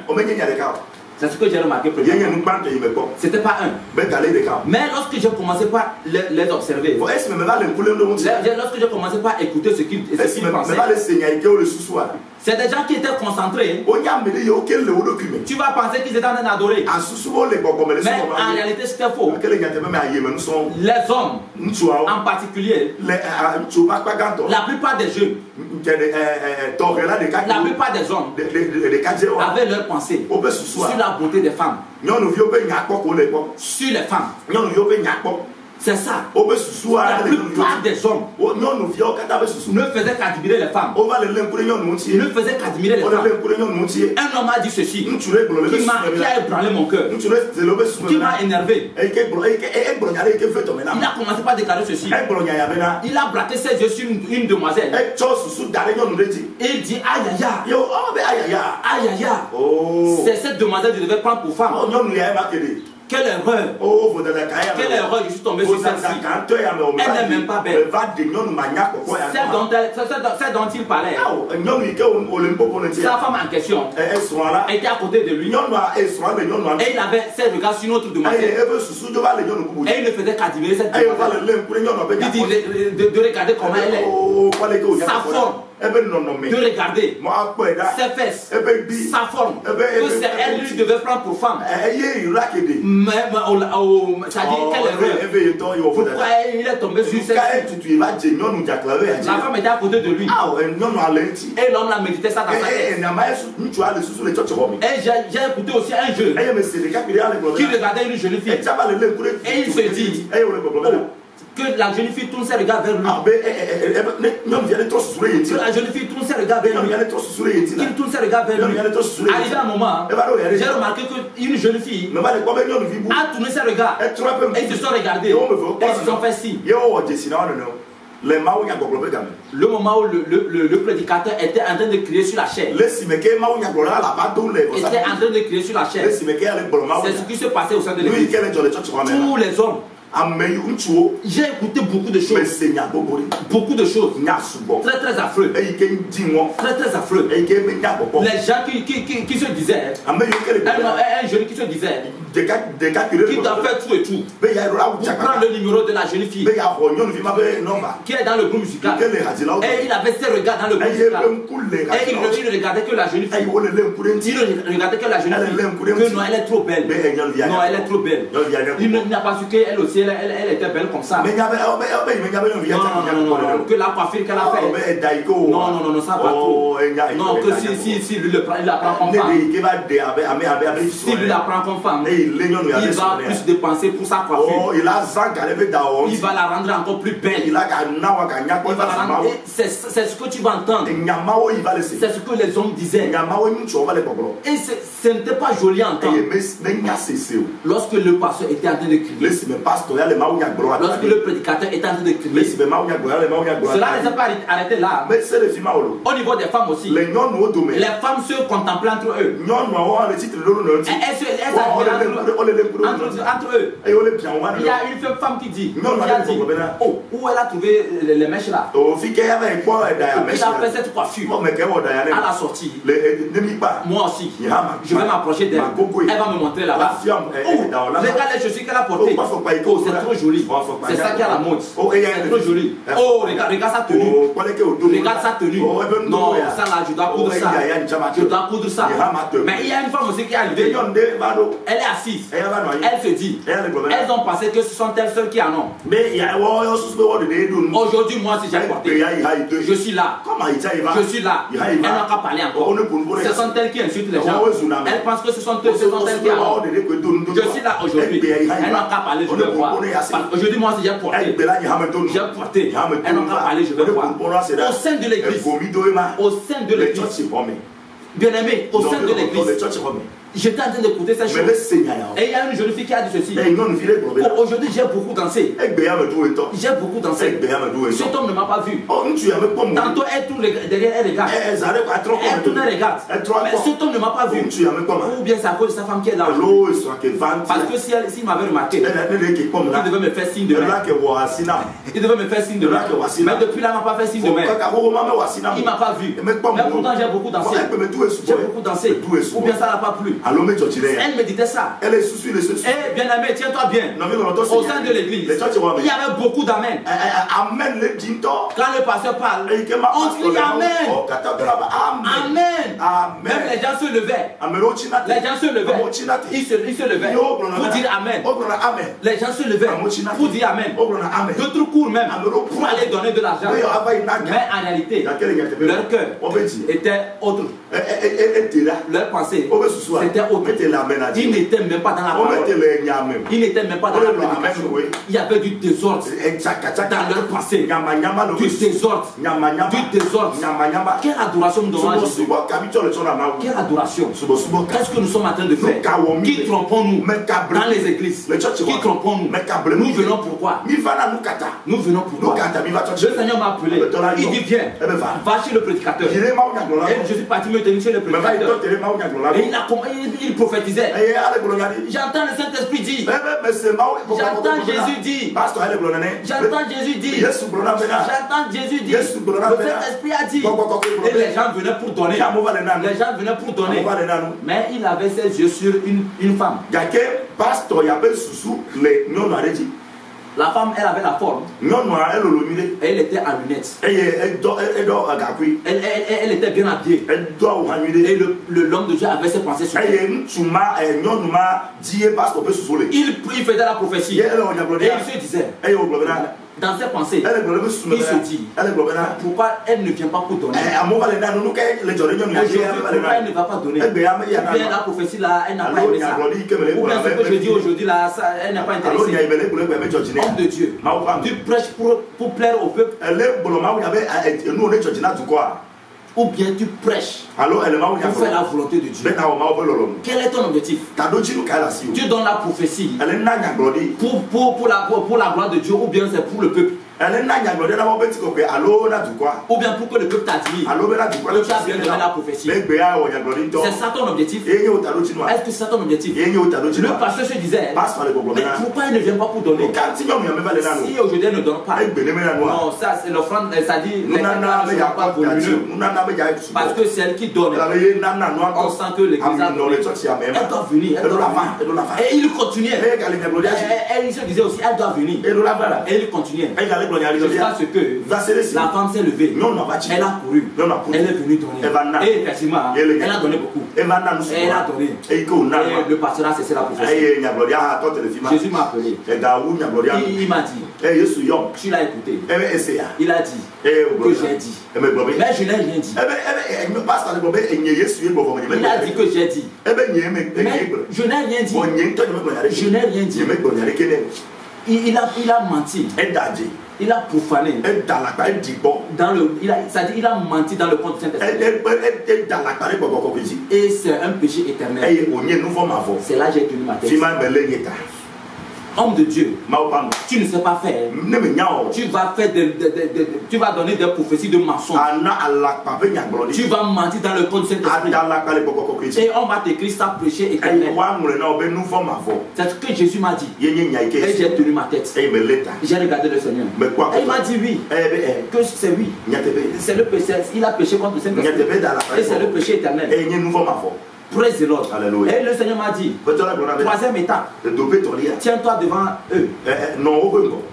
C'est ce que j'ai remarqué premièrement. C'était pas un. Mais lorsque j'ai commencé par les observer, lorsque j'ai commencé par écouter ce qu'ils pensaient, c'est des gens qui étaient concentrés. Tu vas penser qu'ils étaient en train d'adorer. Mais en réalité c'était faux. Les hommes en particulier, la plupart des jeunes, la plupart des hommes avaient leur pensée sur la beauté des femmes, sur les femmes. C'est ça. La plupart des hommes ne faisaient qu'admirer les femmes. Ne faisaient qu'admirer les femmes. Un homme a dit ceci, qui a ébranlé mon cœur, qui m'a énervé. Il a commencé par déclarer ceci. Il a braqué ses yeux sur une demoiselle. Et il dit aïe aïe aïe. Aïe aïe aïe. C'est cette demoiselle que je devais prendre pour femme. Quelle erreur! Quelle erreur, je suis tombé sur celle-ci. Elle n'est même pas belle. Celle dont il parlait. Sa femme en question était à côté de lui. Et il avait ses regards sur une autre demoiselle. Et il ne faisait qu'admirer cette demoiselle. Il dit de regarder comment elle est. Sa forme. De regarder ses fesses, sa forme, que c'est elle lui devait prendre pour femme. Mais ça dit quelle erreur. Pourquoi il est tombé sur cette fille? La femme était à côté de lui. Et l'homme l'a médité ça dans sa tête. Et j'ai écouté aussi un jeune qui regardait une jeune fille. Et il se dit que la jeune fille tourne ses regards vers lui. Que la jeune fille tourne ses regards vers lui. Qu'il tourne ses regards vers lui. Arrivé à un moment, j'ai remarqué qu'une jeune fille a tourné ses regards. Et ils se sont regardés. Et ils se sont fait signe. Le moment où le prédicateur était en train de crier sur la chair. Était en train de crier sur la chair. C'est ce qui se passait au sein de l'église. Tous les hommes. J'ai écouté beaucoup de choses. Beaucoup de choses. Très très affreux. Très très affreux. Les gens qui se disaient, un jeune qui se disait, qui doit faire tout et tout pour prendre le numéro de la jeune fille qui est dans le groupe musical. Et il avait ses regards dans le groupe musical. Et il ne regardait que la jeune fille. Il regardait que la jeune fille. Que non, elle est trop belle. Non, elle est trop belle. Il n'a pas su qu'elle aussi elle était belle comme ça. Non, que la coiffure qu'elle a fait. Non, ça va trop. Non, que si lui la prend comme femme. Si lui la prend comme femme, il va plus dépenser pour sa coiffure. Il va la rendre encore plus belle. C'est ce que tu vas entendre. C'est ce que les hommes disaient. Et ce n'était pas joli à entendre. Lorsque le pasteur était en train de crier, lorsque le prédicateur était en train de crier, cela ne s'est pas arrêté là. Au niveau des femmes aussi, les femmes se contemplaient entre eux. Elles entre eux. Il y a une femme qui dit, oh, où elle a trouvé les mèches là? Il a fait cette coiffure à la sortie. Moi aussi, je vais m'approcher d'elle. Elle va me montrer là-bas. Regarde les chaussures qu'elle a portées. Oh, c'est trop joli. C'est ça qui a la mode. C'est trop joli. Oh, regarde sa tenue. Regarde sa tenue. Non, ça là, je dois coudre ça. Je dois coudre ça. Mais il y a une femme aussi qui est arrivée. Elle est assise. Elle se dit, elles ont pensé que ce sont elles seules qui en ont. Aujourd'hui, moi, si j'ai porté, je suis là. Je suis là. Elle n'a qu'à parler encore. Ce sont elles qui insultent les gens. Elles pensent que ce sont elles qui en ont. Je suis là aujourd'hui. Elle n'a qu'à parler, je vais voir. Aujourd'hui, moi, si j'ai porté, elle n'a qu'à parler, je vais voir. Au sein de l'église, bien aimé, au sein de l'église, j'étais en train d'écouter cette chose. Et il y a une jeune fille qui a dit ceci. Aujourd'hui, j'ai beaucoup dansé. J'ai beaucoup dansé. Cet homme ne m'a pas vu. Tantôt, elle tourne derrière, elle regarde. Elle tourne, elle regarde. Mais cet homme ne m'a pas vu. Ou bien c'est à cause de sa femme qui est là. Parce que s'il m'avait remarqué, il devait me faire signe de main. Il devait me faire signe de main. Mais depuis là, il ne m'a pas fait signe de main. Il ne m'a pas vu. Mais pourtant, j'ai beaucoup dansé. J'ai beaucoup dansé. Ou bien ça n'a pas plu. Elle méditait ça. Eh bien aimé, tiens-toi bien. Au sein de l'église, il y avait beaucoup d'amen. Quand le pasteur parle, on crie amen. Amen. Même les gens se levaient. Les gens se levaient. Ils se levaient pour dire amen. Les gens se levaient pour dire amen. D'autres cours même pour aller donner de l'argent. Mais en réalité, leur cœur était autre. Leur pensée, était autre. Il n'était même pas dans la parole. Il n'était même pas dans la prédication. Il y avait du désordre dans leur pensée. Du désordre. Quelle adoration nous donnons à Jésus? Quelle adoration? Qu'est-ce que nous sommes en train de faire? Qui trompons-nous dans les églises? Qui trompons-nous? Nous venons pourquoi? Nous venons pourquoi? Le Seigneur m'a appelé. Il dit viens, va chez le prédicateur. Et je suis parti me tenir chez le prédicateur. Et il prophétisait. J'entends le Saint-Esprit dire. J'entends Jésus dire. J'entends Jésus dire. J'entends Jésus dire. Le Saint-Esprit a dit. Et les gens venaient pour donner. Les gens venaient pour donner. Mais il avait ses yeux sur une femme. La femme, elle avait la forme. Et elle était en lunettes. Elle était bien habillée. Et l'homme de Dieu avait ses pensées sur elle. Il faisait la prophétie. Et il se disait, dans ses pensées, il se dit, pourquoi elle ne vient pas pour donner? Pourquoi elle ne va pas donner? Ou bien la prophétie là, elle n'a pas aimé ça. Ou bien ce que je dis aujourd'hui là, elle n'a pas intéressé. Homme de Dieu, tu prêches pour plaire au peuple? Ou bien tu prêches pour faire la volonté de Dieu? Quel est ton objectif? Tu donnes la prophétie pour la gloire de Dieu, ou bien c'est pour le peuple? Ou bien pour que le peuple t'admire, que tu as bien donné la prophétie? C'est ça ton objectif? Est-ce que c'est ton objectif? Le pasteur se disait, mais pourquoi il ne vient pas pour donner? Si aujourd'hui elle ne donne pas, non, ça c'est l'offrande, ça dit les cadeaux ne sont pas volumineux. Parce que c'est elle qui donne. On sent que l'église a donné. Elle doit venir, elle doit venir. Et il continuait. Et il se disait aussi, elle doit venir. Et il continuait. Jusqu'à ce que la femme s'est levée. Elle a couru. Elle est venue donner. Et effectivement, elle a donné beaucoup. Elle a donné. Et le pasteur a cessé la prophétie. Jésus m'a appelé. Il m'a dit, tu l'as écouté. Il a dit que j'ai dit. Mais je n'ai rien dit. Il a dit que j'ai dit. Mais je n'ai rien dit. Je n'ai rien dit. Il a menti. Il a profané. Il a menti dans le compte du Saint-Esprit. Et c'est un péché éternel. C'est là que j'ai tenu ma tête. Homme de Dieu, tu ne sais pas faire. Tu vas donner des prophéties de mensonges. Tu vas mentir dans le compte du Saint-Esprit. Et on va t'écrire ça péché éternel. C'est ce que Jésus m'a dit. Et j'ai tenu ma tête. J'ai regardé le Seigneur. Et il m'a dit oui. Que c'est oui. C'est le péché. Il a péché contre le Saint-Esprit. Et c'est le péché éternel. Praise the Lord. Alléluia. Et le Seigneur m'a dit, troisième étape, tiens-toi devant eux.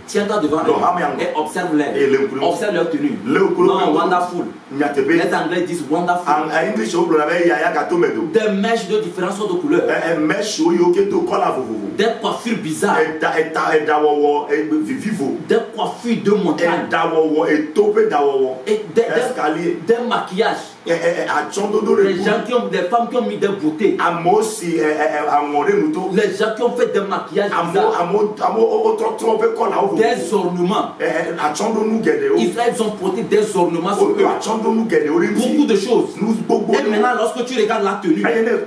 Tiens-toi devant eux et observe-les. Observe leur tenue. Non, wonderful. Les Anglais disent wonderful. Des mèches de différentes sortes de couleurs. Des coiffures bizarres. Des coiffures de montagne. Et des maquillages. Les gens qui ont des femmes qui ont mis des beautés. Les gens qui ont fait des maquillages bizarres. Des ornements. Ils ont porté des ornements sur eux. Beaucoup de choses. Et maintenant, lorsque tu regardes la tenue, les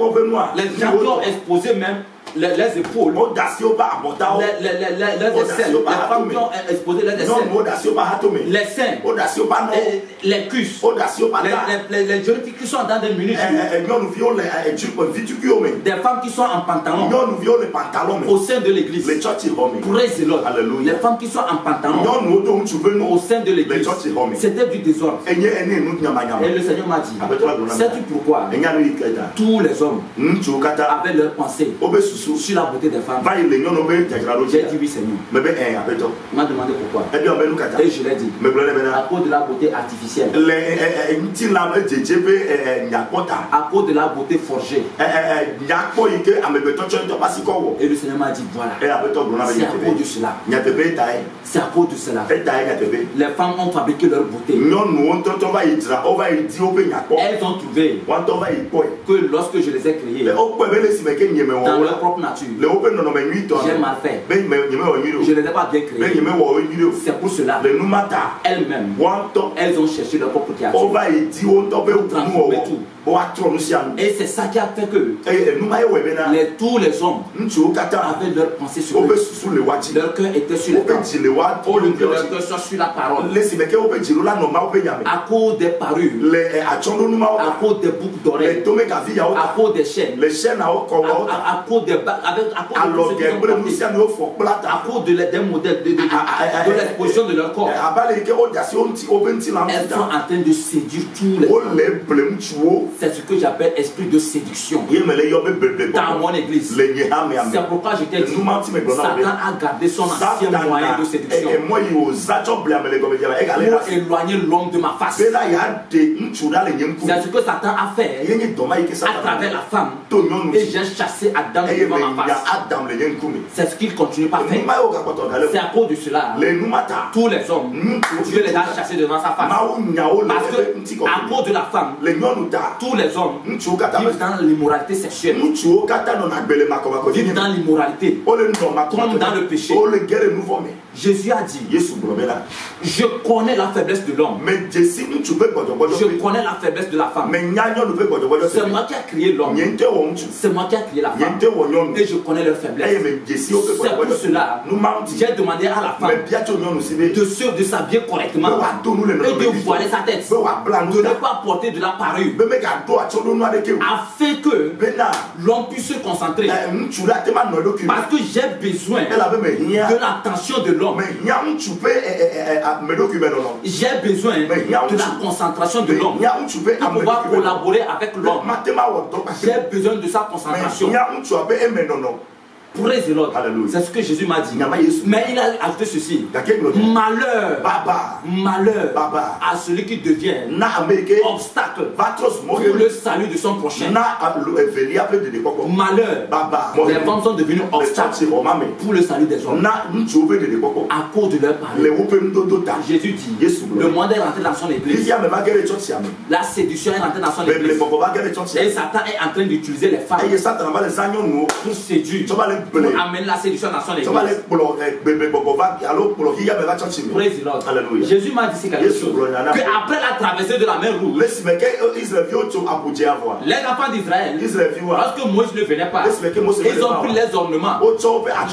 gens qui ont exposé même les épaules, les aisselles, les femmes qui ont exposé les aisselles, les seins, les cuisses, les jeunes filles qui sont dans des minuscules, des femmes qui sont en pantalon au sein de l'église. Praise the Lord. Les femmes qui sont en pantalon au sein de l'église, c'était du désordre. Et le Seigneur m'a dit, sais-tu pourquoi tous les hommes avaient leurs pensées sur la beauté des femmes. J'ai dit oui, Seigneur. Il m'a demandé pourquoi. Et je l'ai dit. À cause de la beauté artificielle. À cause de la beauté forgée. Et le Seigneur m'a dit voilà. C'est à cause de cela. C'est à cause de cela. Les femmes ont fabriqué leur beauté. Elles ont trouvé que lorsque je les ai créées dans leur propre nature, j'ai mal fait. Je ne les ai pas bien créées. C'est pour cela elles-mêmes, elles ont cherché leur propre créature pour transformer tout. Et c'est ça qui a fait que tous les hommes avaient leur pensée sur eux. Leur cœur était sur les femmes. Au lieu que leur cœur soit sur la parole. À cause des parures, à cause des boucles d'oreilles, à cause des chaînes, à cause des à cause des modèles de l'exposition de leur corps. Elles sont en train de séduire tous les hommes. C'est ce que j'appelle esprit de séduction dans mon église. C'est pourquoi je t'ai dit, Satan a gardé son ancien moyen de séduction pour éloigner l'homme de ma face. C'est ce que Satan a fait à travers la femme. Et j'ai chassé Adam devant ma face. C'est ce qu'il continue par faire. C'est à cause de cela, tous les hommes, Dieu les a chassés devant sa face. Parce que à cause de la femme, tous les hommes vivent dans l'immoralité sexuelle, vivent dans l'immoralité, comme dans le péché. Jésus a dit, je connais la faiblesse de l'homme, je connais la faiblesse de la femme. C'est moi qui ai créé l'homme, c'est moi qui ai créé la femme, et je connais leur faiblesse. C'est pour cela j'ai demandé à la femme de s'habiller correctement et de voiler sa tête, de ne pas porter de la parure, afin que l'homme puisse se concentrer. Parce que j'ai besoin de l'attention de l'homme. J'ai besoin de la concentration de l'homme pour pouvoir collaborer avec l'homme. J'ai besoin de sa concentration. Praise the Lord. C'est ce que Jésus m'a dit. Mais il a ajouté ceci. Malheur, malheur à celui qui devient obstacle pour le salut de son prochain. Malheur, les femmes sont devenues obstacles pour le salut des hommes à cause de leur parole. Jésus dit, le monde est rentré dans son église. La séduction est rentrée dans son église. Et Satan est en train d'utiliser les femmes pour séduire, pour amener la séduction dans son église. Praise the Lord. Jésus m'a dit quelque chose, qu'après la traversée de la mer Rouge, les enfants d'Israël, lorsque Moïse ne venait pas, ils ont pris les ornements,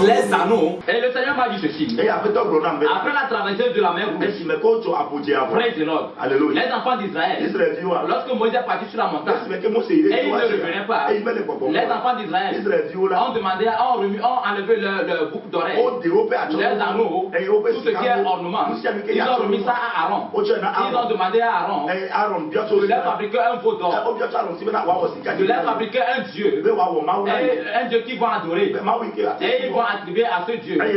les anneaux, et le Seigneur m'a dit ceci, après la traversée de la mer Rouge, praise the Lord, les enfants d'Israël, lorsque Moïse est parti sur la montagne et il ne revenait pas, les enfants d'Israël ont demandé, ont enlevé le boucle d'oreille, les anneaux, tout ce qui est ornement. Ils ont remis ça à Aaron. Ils ont demandé à Aaron de leur fabriquer un veau d'or, de leur fabriquer un dieu, un dieu qu'ils vont adorer, et ils vont attribuer à ce dieu la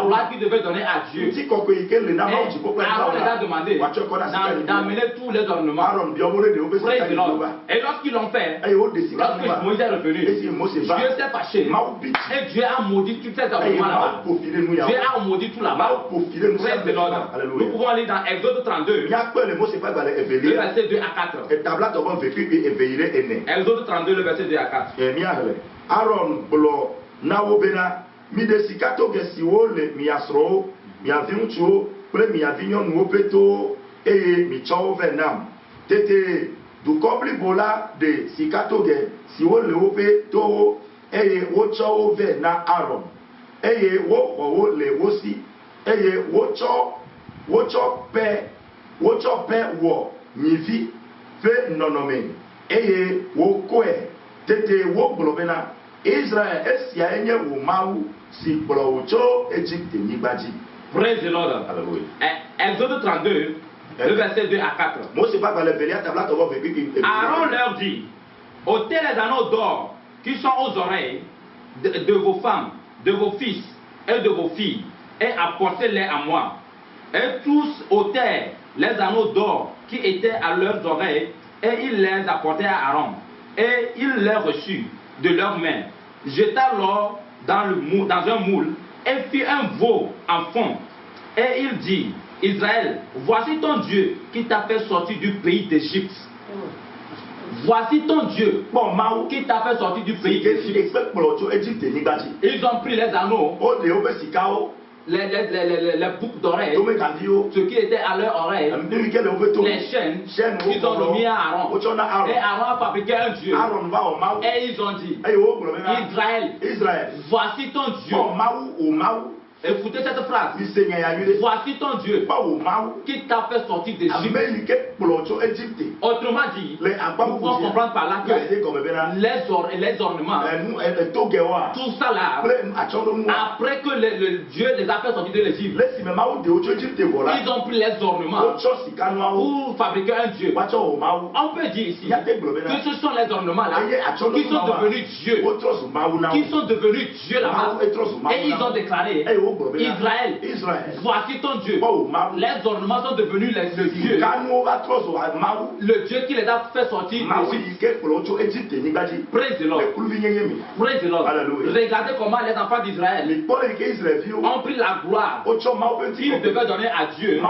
gloire qu'ils devaient donner à Dieu. Et Aaron les a demandé d'amener tous les ornements. Et lorsqu'ils l'ont fait, lorsque Moïse est revenu, Dieu s'est fâché. Et Dieu a maudit toutes ces ornements là-bas. Dieu a maudit tout là-bas. Nous pouvons aller dans Exode 32, le verset 2 à 4. Exode 32, le verset 2 à 4. Aaron blo naobena mi de sikato gesiwo le miasro mi avincho ple mi avinyon nuopeto e mi chao venam tete du kobli bola de sikato ge siwo le opeto eye wo chao vena Aaron eye wo le wosi eye wo cho pe wo nyivi fe nonome eye wo koe tete wo globena Israël esia enye wo mawu si blocho Egypte nigbaji. Praise the Lord. Exode 32, le verset 2 à 4. Aaron leur dit, ôtez les anneaux d'or qui sont aux oreilles de vos femmes, de vos fils et de vos filles, et apportez-les à moi. Et tous ôtèrent les anneaux d'or qui étaient à leurs oreilles, et ils les apportèrent à Aaron. Et il les reçut de leurs mains, jeta l'or dans un moule, et fit un veau en fond. Et il dit, Israël, voici ton Dieu qui t'a fait sortir du pays d'Égypte. Voici ton Dieu qui t'a fait sortir du pays d'Égypte. Ils ont pris les anneaux, les boucles d'oreilles, ce qui était à leur oreille, les chaînes, ils ont remis à Aaron. Et Aaron a fabriqué un Dieu. Et ils ont dit, Israël, voici ton Dieu. Écoutez cette phrase. Voici ton Dieu qui t'a fait sortir d'Égypte. Autrement dit, nous pouvons comprendre par là que les ornements, tout ça là, après que le Dieu les a fait sortir de l'Égypte, ils ont pris les ornements pour fabriquer un Dieu. On peut dire ici que ce sont les ornements là qui sont devenus Dieu, qui sont devenus Dieu là-bas. Et ils ont déclaré, Israël, voici ton Dieu. Les ornements sont devenus le Dieu. Le Dieu qui les a fait sortir d'Égypte. Praise the Lord. Praise the Lord. Regardez comment les enfants d'Israël ont pris la gloire qu'ils devaient donner à Dieu. Et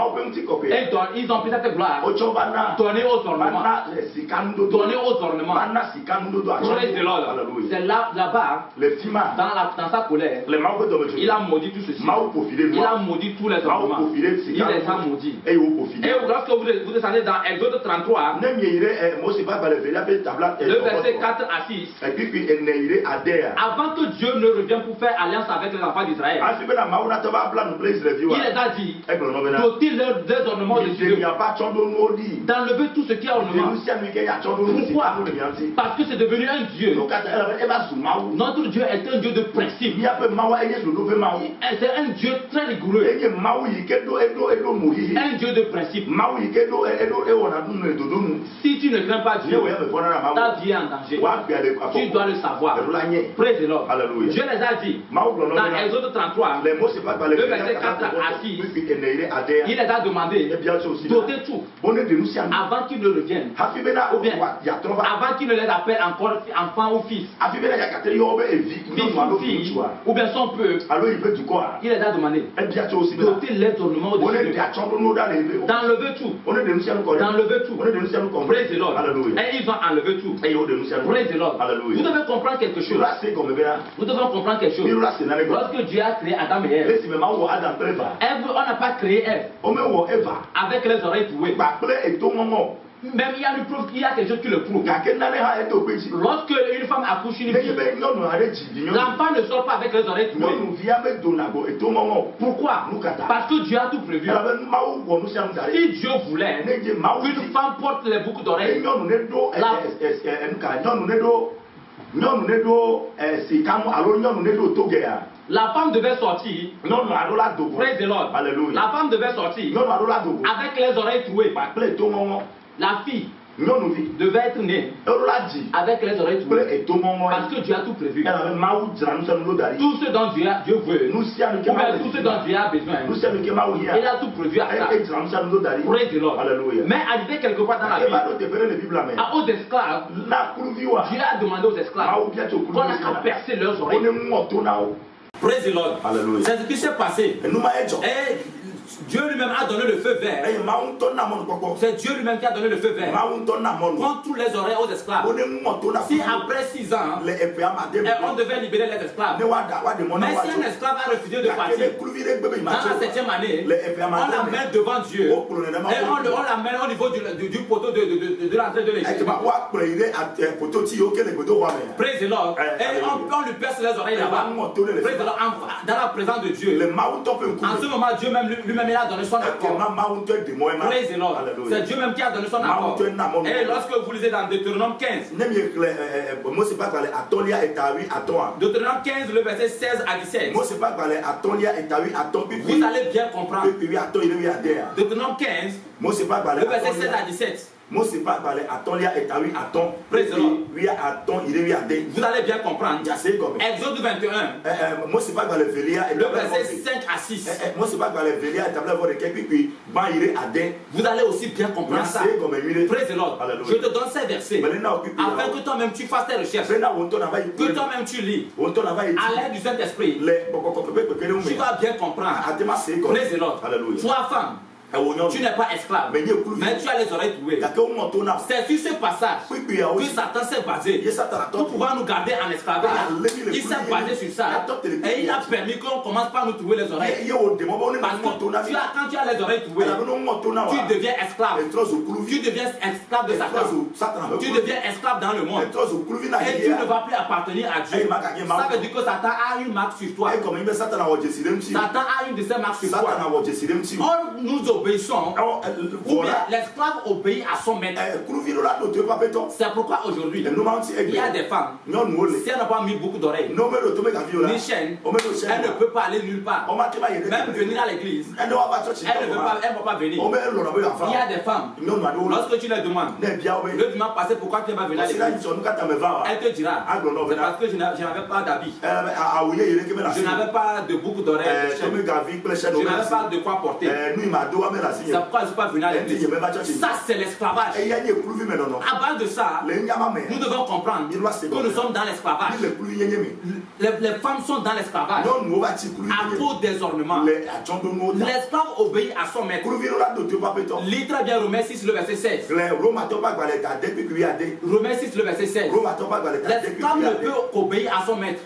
ils ont pris cette gloire donnée aux ornements. Donnée aux ornements. Praise the Lord. C'est là-bas, dans sa colère, il a maudit tout ceci. Il a maudit tous les ornements. Il les a maudits. Et lorsque vous descendez dans Exode 33, le verset 4 à 6, avant que Dieu ne revienne pour faire alliance avec les enfants d'Israël, il les a dit d'ôter leurs ornements de Dieu, d'enlever tout ce qui est ornement. Pourquoi? Parce que c'est devenu un Dieu. Notre Dieu est un Dieu de principe. C'est un Dieu très rigoureux. Un Dieu de principe. Si tu ne crains pas Dieu, ta vie est en danger. Tu dois le savoir. Praise the Lord. Dieu les a dit dans Exode 33, le verset 4 à 6, il les a demandé d'ôter tout avant qu'ils ne reviennent, ou bien avant qu'ils ne les appellent encore enfants ou fils, fils ou filles, ou bien son peuple. Il les a demandé d'ôter les ornements de Dieu, d'enlever tout. D'enlever tout. Praise the Lord. Et ils ont enlevé tout. Praise the Lord. Vous devez comprendre quelque chose. Vous devez comprendre quelque chose. Lorsque Dieu a créé Adam et Ève, on n'a pas créé Ève avec les oreilles trouées. Même il y a une preuve, il y a quelque chose qui le prouve. Lorsque une femme accouche une fille, l'enfant ne sort pas avec les oreilles trouées. Pourquoi? Parce que Dieu a tout prévu. Si Dieu voulait qu'une femme porte les boucles d'oreilles, la femme devait sortir. Praise the Lord. La femme devait sortir avec les oreilles trouées. La fille devait être née avec les oreilles trouées, parce que Dieu a tout prévu. Tout ce dont Dieu veut, ou bien tout ce dont Dieu a besoin, il a tout prévu à ça. Praise the Lord. Mais arrivé quelque part dans la vie, aux esclaves, Dieu a demandé aux esclaves qu'on a qu'à percer leurs oreilles. Praise the Lord. C'est ce qui s'est passé. Et Dieu lui-même a donné le feu vert. C'est Dieu lui-même qui a donné le feu vert. Prends tous les oreilles aux esclaves. Si après 6 ans, on devait libérer les esclaves. Mais si un esclave a refusé de partir, dans la 7e année, on l'amène devant Dieu. Et on l'amène au niveau du poteau de l'entrée de l'Égypte. Praise the Lord. Et on lui perce les oreilles là-bas. Praise the Lord. Dans la présence de Dieu. En ce moment, Dieu même lui-même il a donné son accord. Praise the Lord. C'est Dieu même qui a donné son accord. Et lorsque vous lisez dans Deutéronome 15, Deutéronome 15, le verset 16 à 17, vous allez bien comprendre. Deutéronome 15, le verset 16 à 17. Vous allez bien comprendre. Exode 21. Le verset 5 à 6. Vous allez aussi bien comprendre ça. Praise the Lord. Je te donne ces versets afin que toi-même tu fasses tes recherches, que toi-même tu lis à l'aide du Saint-Esprit. Tu vas bien comprendre. Praise the Lord. Toi, femme, tu n'es pas esclave, mais tu as les oreilles trouées. C'est sur ce passage que Satan s'est basé pour pouvoir nous garder en esclavage. Il s'est basé sur ça et il a permis qu'on commence par nous trouver les oreilles. Parce que quand tu as les oreilles trouées, tu deviens esclave. Tu deviens esclave de Satan. Tu deviens esclave dans le monde. Et tu ne vas plus appartenir à Dieu. Ça veut dire que Satan a une marque sur toi. Satan a une de ses marques sur toi. Or, nous obéissons, ou bien l'esclave obéit à son maître. C'est pourquoi aujourd'hui, il y a des femmes, si elles n'ont pas mis beaucoup d'oreilles, ni chaînes, elles ne peuvent pas aller nulle part. Même venir à l'église, elles ne vont pas venir. Il y a des femmes, lorsque tu leur demandes, le dimanche passé, pourquoi tu n'es pas venu à l'église, elle te dira, c'est parce que je n'avais pas d'habits, je n'avais pas de beaucoup d'oreilles, je n'avais pas de quoi porter. C'est pourquoi je ne suis pas venu à l'église. Ça, c'est l'esclavage. À base de ça, nous devons comprendre que nous sommes dans l'esclavage. Les femmes sont dans l'esclavage à cause des ornements. L'esclave obéit à son maître. Lis très bien Romains 6, le verset 16. Romains 6, le verset 16. L'esclave ne peut qu'obéir à son maître.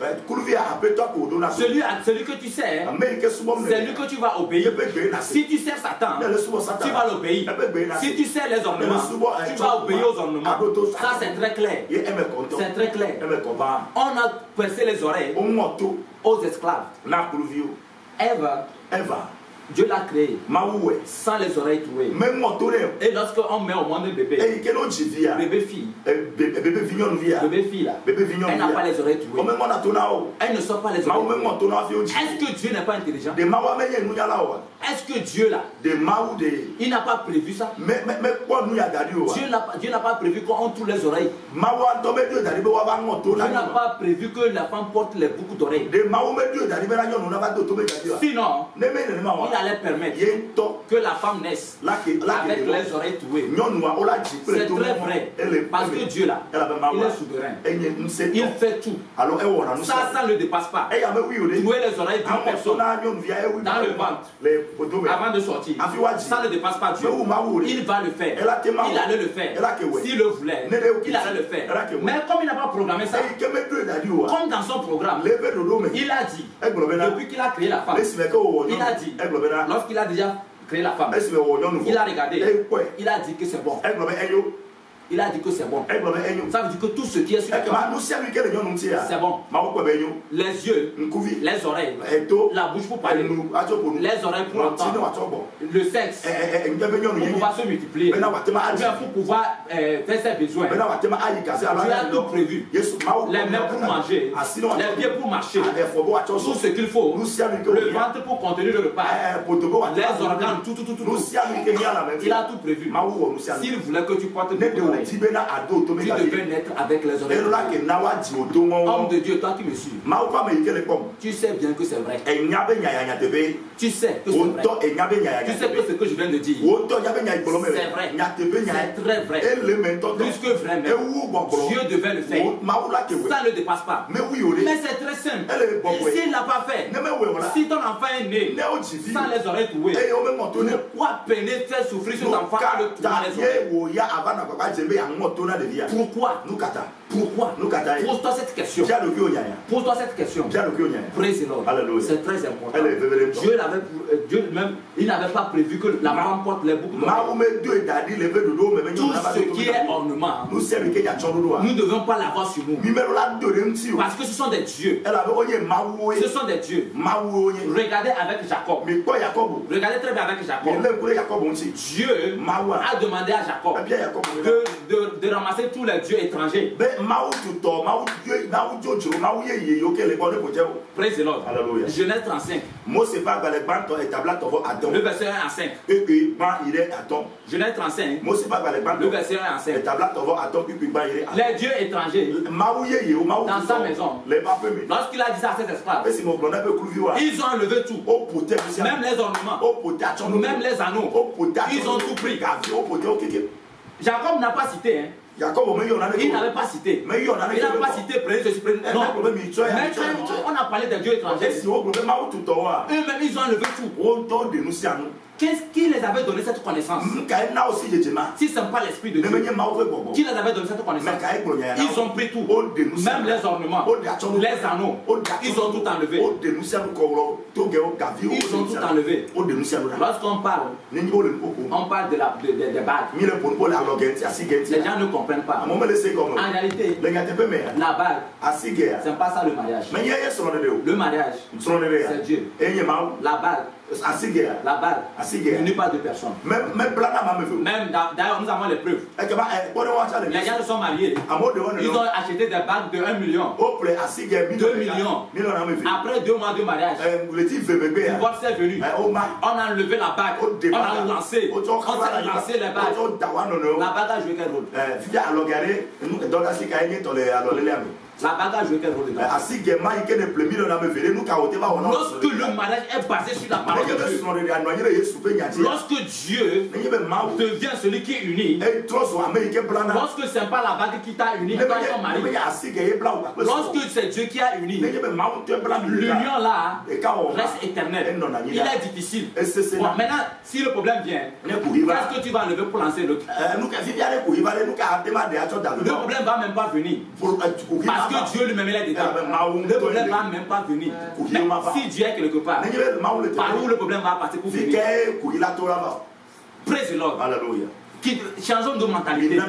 Celui que tu sers, c'est lui que tu vas obéir. Si tu sers Satan, tu vas l'obéir. Si tu sais les ornements, tu vas obéir aux ornements. Ça, c'est très clair. C'est très clair. On a percé les oreilles aux esclaves. Eva, Dieu l'a créé sans les oreilles trouées. Et lorsqu'on met au monde un bébé, bébé fille là, elle n'a pas les oreilles trouées. Elle ne sort pas les oreilles. Est-ce que Dieu n'est pas intelligent? Est-ce que Dieu là, il n'a pas prévu ça? Dieu n'a pas prévu qu'on trouve les oreilles. Dieu n'a pas prévu que la femme porte les boucles d'oreilles. Sinon, il allait permettre que la femme naisse avec les oreilles trouées. C'est très vrai. Parce que Dieu là, il est souverain. Il fait tout. Ça ne le dépasse pas. Trouver les oreilles d'une personne dans le ventre avant de sortir, ça ne dépasse pas Dieu. Il va le faire. Il allait le faire. S'il le voulait, il allait le faire. Mais comme il n'a pas programmé ça, comme dans son programme, il a dit, depuis qu'il a créé la femme, il a dit, lorsqu'il a déjà créé la femme, il a regardé, il a dit que c'est bon. Il a dit que c'est bon. Ça veut dire que tout ce qui est sur la femme, c'est bon. Les yeux, les oreilles, la bouche pour parler, les oreilles pour entendre, le sexe pour pouvoir se multiplier, pour pouvoir faire ses besoins. Dieu a tout prévu. Les mains pour manger, les pieds pour marcher, tout ce qu'il faut, le ventre pour contenir le repas, les organes, tout. Il a tout prévu. S'il voulait que tu portes des oreilles, tu devais naître avec les oreilles. Homme de Dieu, toi qui me suis, tu sais bien que c'est vrai. Tu sais que c'est vrai. Tu sais que ce que je viens de dire, c'est vrai. C'est très vrai. Plus que vrai même. Dieu devait le faire. Ça ne dépasse pas. Mais c'est très simple. S'il ne l'a pas fait, si ton enfant est né sans les oreilles trouées, pourquoi peiner faire souffrir cet enfant à le trouver les oreilles? Pourquoi? Pose-toi cette question. Pose-toi cette question. Praise the Lord. C'est très important. Dieu même, il n'avait pas prévu que la femme porte les boucles d'oreilles. Tout ce qui est ornement, nous ne devons pas l'avoir sur nous. Parce que ce sont des dieux. Ce sont des dieux. Regardez avec Jacob. Regardez très bien avec Jacob. Dieu a demandé à Jacob de ramasser tous les dieux étrangers Praise the Lord. Alléluia. Genèse 35. Le verset 1 à 5. Genèse 35. Le verset 1 à 5. Les dieux étrangers dans sa maison. Lorsqu'il a dit ça à ses esclaves, ils ont enlevé tout. Même les ornements. Même les anneaux. Ils ont tout pris. Jacob n'a pas cité. Hein. Il n'avait pas cité. Il n'avait pas cité, prenez ceci, prenez. Non. Mais quand on a parlé des dieux étrangers, eux-mêmes ils ont enlevé tout. Qu'est-ce qui les avait donné cette connaissance? Si ce n'est pas l'esprit de Dieu, qui les avait donné cette connaissance? Ils ont pris tout. Même les ornements, les anneaux, ils ont tout enlevé. Ils ont tout enlevé. Lorsqu'on parle, on parle des bagues. Les gens ne comprennent pas. En réalité, la bague, ce n'est pas ça le mariage. Le mariage, c'est Dieu. La bague, il n'y a pas de personne. Même d'ailleurs, nous avons les preuves. Les gens se sont mariés. Ils ont acheté des bagues de 1 million. 2 millions. Après 2 mois de mariage, le divorce est venu. On a enlevé la bague. On a lancé. On s'est lancé les bagues. La bague a joué quel rôle? La bague a joué quel rôle dedans? Lorsque le mariage est basé sur la parole de Dieu, lorsque Dieu devient celui qui unit, lorsque ce n'est pas la bague qui t'a uni, pas ton mari, lorsque c'est Dieu qui a uni, l'union là reste éternelle. Il est difficile. Bon, maintenant, si le problème vient, qu'est-ce que tu vas enlever pour lancer l'autre? Le problème ne va même pas venir. Parce que Dieu lui-même est dedans. Le problème ne va même pas venir. Mais si Dieu est quelque part, par où le problème va passer pour venir? Praise the Lord. Alléluia. Changeons de mentalité.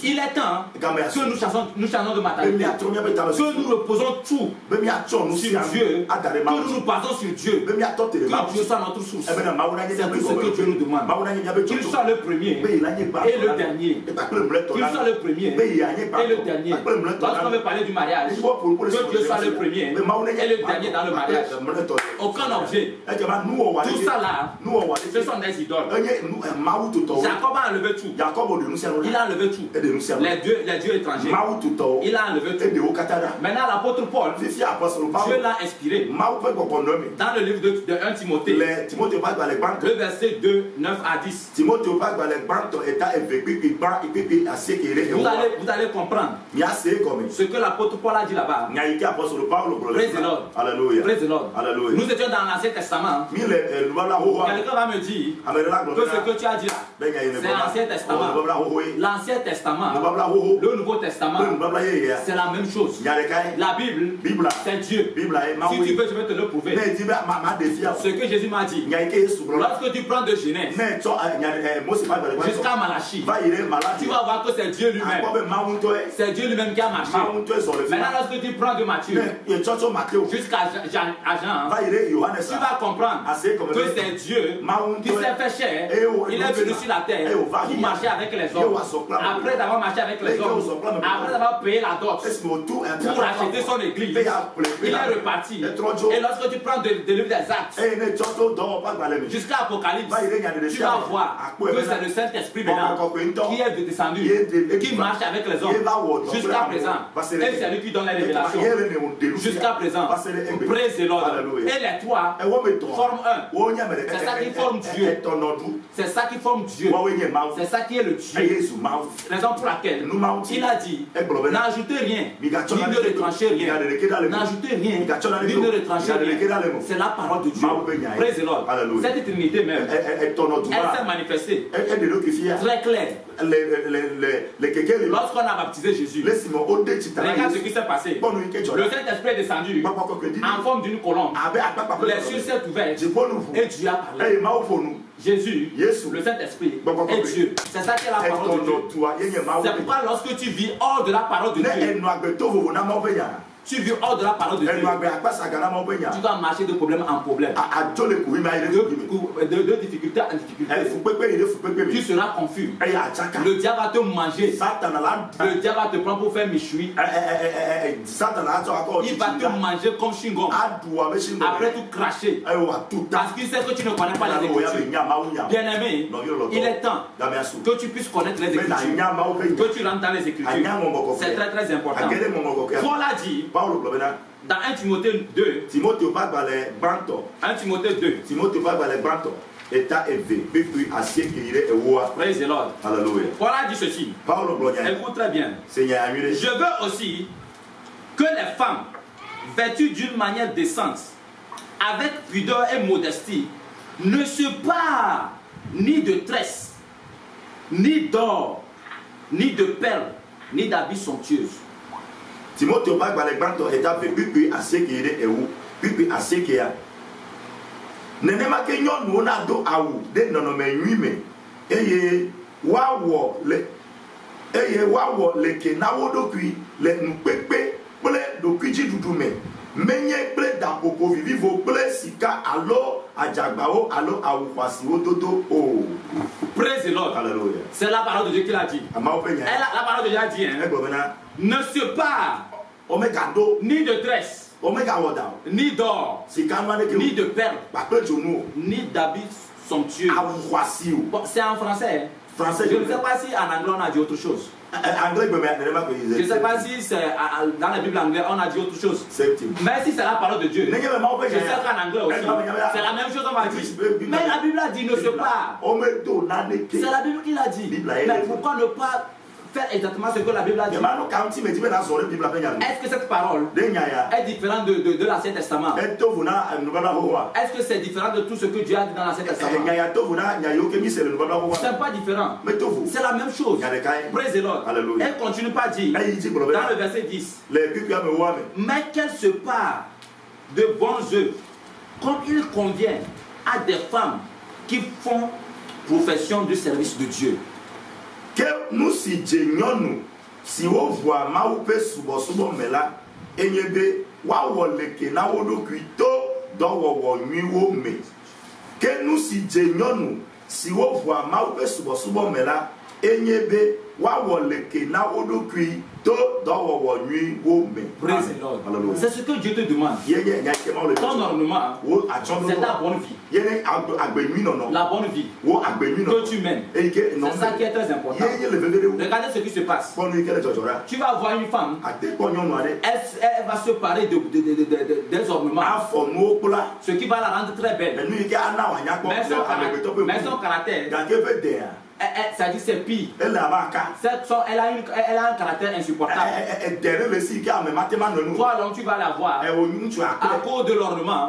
Il est temps que nous changeons de mentalité. Que nous reposons tout sur Dieu. Que nous nous basons sur Dieu. Que Dieu soit notre source. C'est tout ce que Dieu nous demande. Qu'il soit le premier et le dernier. Qu'il soit le premier et le dernier. Lorsqu'on veut parler du mariage, que Dieu soit le premier et le dernier dans le mariage. Aucun objet. Tout ça là, ce sont des idoles. Jacob a enlevé tout. Il a enlevé tout. Les dieux étrangers. Il a enlevé tout. Maintenant l'apôtre Paul, Dieu l'a inspiré. Dans le livre de 1 Timothée, le verset 2, 9 à 10. Vous allez comprendre ce que l'apôtre Paul a dit là-bas. Praise the Lord. Praise the Lord. Nous étions dans l'Ancien Testament. Quelqu'un va me dire que ce que tu as dit là, c'est l'Ancien Testament. L'Ancien Testament, le Nouveau Testament, c'est la même chose. La Bible, c'est Dieu. Si tu veux, je vais te le prouver. Ce que Jésus m'a dit, lorsque tu prends de Genèse jusqu'à Malachie, tu vas voir que c'est Dieu lui-même. C'est Dieu lui-même qui a marché. Maintenant, lorsque tu prends de Matthieu jusqu'à Jean, tu vas comprendre que c'est Dieu qui s'est fait chair. Il est venu sur la terre pour marcher avec les hommes. Après d'avoir marché avec les hommes, après d'avoir payé la dot pour acheter son église, il est reparti. Et lorsque tu prends le livre des Actes jusqu'à Apocalypse, tu vas voir que c'est le Saint-Esprit maintenant qui est descendu, qui marche avec les hommes jusqu'à présent. Et c'est lui qui donne les révélations jusqu'à présent. Praise the Lord. Et les trois forment un. C'est ça qui forme Dieu. C'est ça qui forme Dieu. C'est ça qui est le Dieu. Raison pour laquelle il a dit, n'ajoutez rien, ni ne retranchez rien. N'ajoutez rien, ni ne retranchez rien. C'est la parole de Dieu. Praise the Lord. Cette Trinité même, elle s'est manifestée très claire. Lorsqu'on a baptisé Jésus, regarde ce qui s'est passé. Le Saint-Esprit est descendu en forme d'une colombe. Les cieux s'est ouvert et Dieu a parlé. Jésus, le Saint-Esprit est Dieu. C'est ça qui est la parole de Dieu. C'est pourquoi lorsque tu vis hors de la parole de Dieu, tu vis hors de la parole de Dieu, tu dois marcher de problème en problème, de difficulté en difficulté. Tu seras confus. Le diable va te manger. Le diable va te prendre pour faire méchoui. Il va te manger comme chewing-gum. Après tout cracher. Parce qu'il sait que tu ne connais pas les Écritures. Bien aimé, il est temps que tu puisses connaître les Écritures, que tu rentres dans les Écritures. C'est très très important. Paul a dit dans 1 Timothée 2, 1 Timothée 2, praise the Lord. Hallelujah. Paul a dit ceci. Écoute très bien. Je veux aussi que les femmes, vêtues d'une manière décente, avec pudeur et modestie, ne se parent ni de tresses, ni d'or, ni de perles, ni d'habits somptueux. Timothée Bagbalekbanto est à pipi à ce qui est où, pipi à ce qui a. Nenema kenyon wona do awu de nonome nyime. Eye wawo le ke na wodo kui le npepe ple do kwiji dudume. Menye ple da popo vivivo ple sika alo ajagbao alo awukwasi wododo o. Praise the Lord. Hallelujah. C'est la parole de Dieu qui l'a dit. La parole de Dieu a dit, hein, ne se part ni de tresse, ni d'or, ni de perles, ni d'habits somptueux. C'est en français. Je ne sais pas si en anglais on a dit autre chose. Je ne sais pas si c'est dans la Bible anglaise on a dit autre chose. Mais si c'est la parole de Dieu, je sais qu'en anglais aussi, c'est la même chose on va dire. Mais la Bible a dit ne se part. C'est la Bible qui l'a dit. Mais pourquoi ne pas faire exactement ce que la Bible a dit? Est-ce que cette parole est différente de l'Ancien Testament? Est-ce que c'est différent de tout ce que Dieu a dit dans l'Ancien Testament? C'est pas différent. C'est la même chose. Praise the Lord. Elle continue pas à dire dans le verset 10. Mais qu'elle se part de bonnes œuvres comme il convient à des femmes qui font profession du service de Dieu. Que nous si nyonu si wo voa maupe subo mela enyebe wa woleke na wodokuito do wo nwiwo me. Que nous si nyonu si wo voa maupe subo mela enyebe wa woleke na wodokuito do wo nwiwo me. Praise the Lord. C'est ce que Dieu te demande. Ton ornement, c'est ta bonne vie. La bonne vie que tu mènes. C'est ça qui est très important. Regardez ce qui se passe. Tu vas voir une femme, elle va se parer des ornements, ce qui va la rendre très belle. Mais son caractère, ça dit c'est pire. Elle a un caractère insupportable. Toi donc tu vas la voir à cause de l'ornement.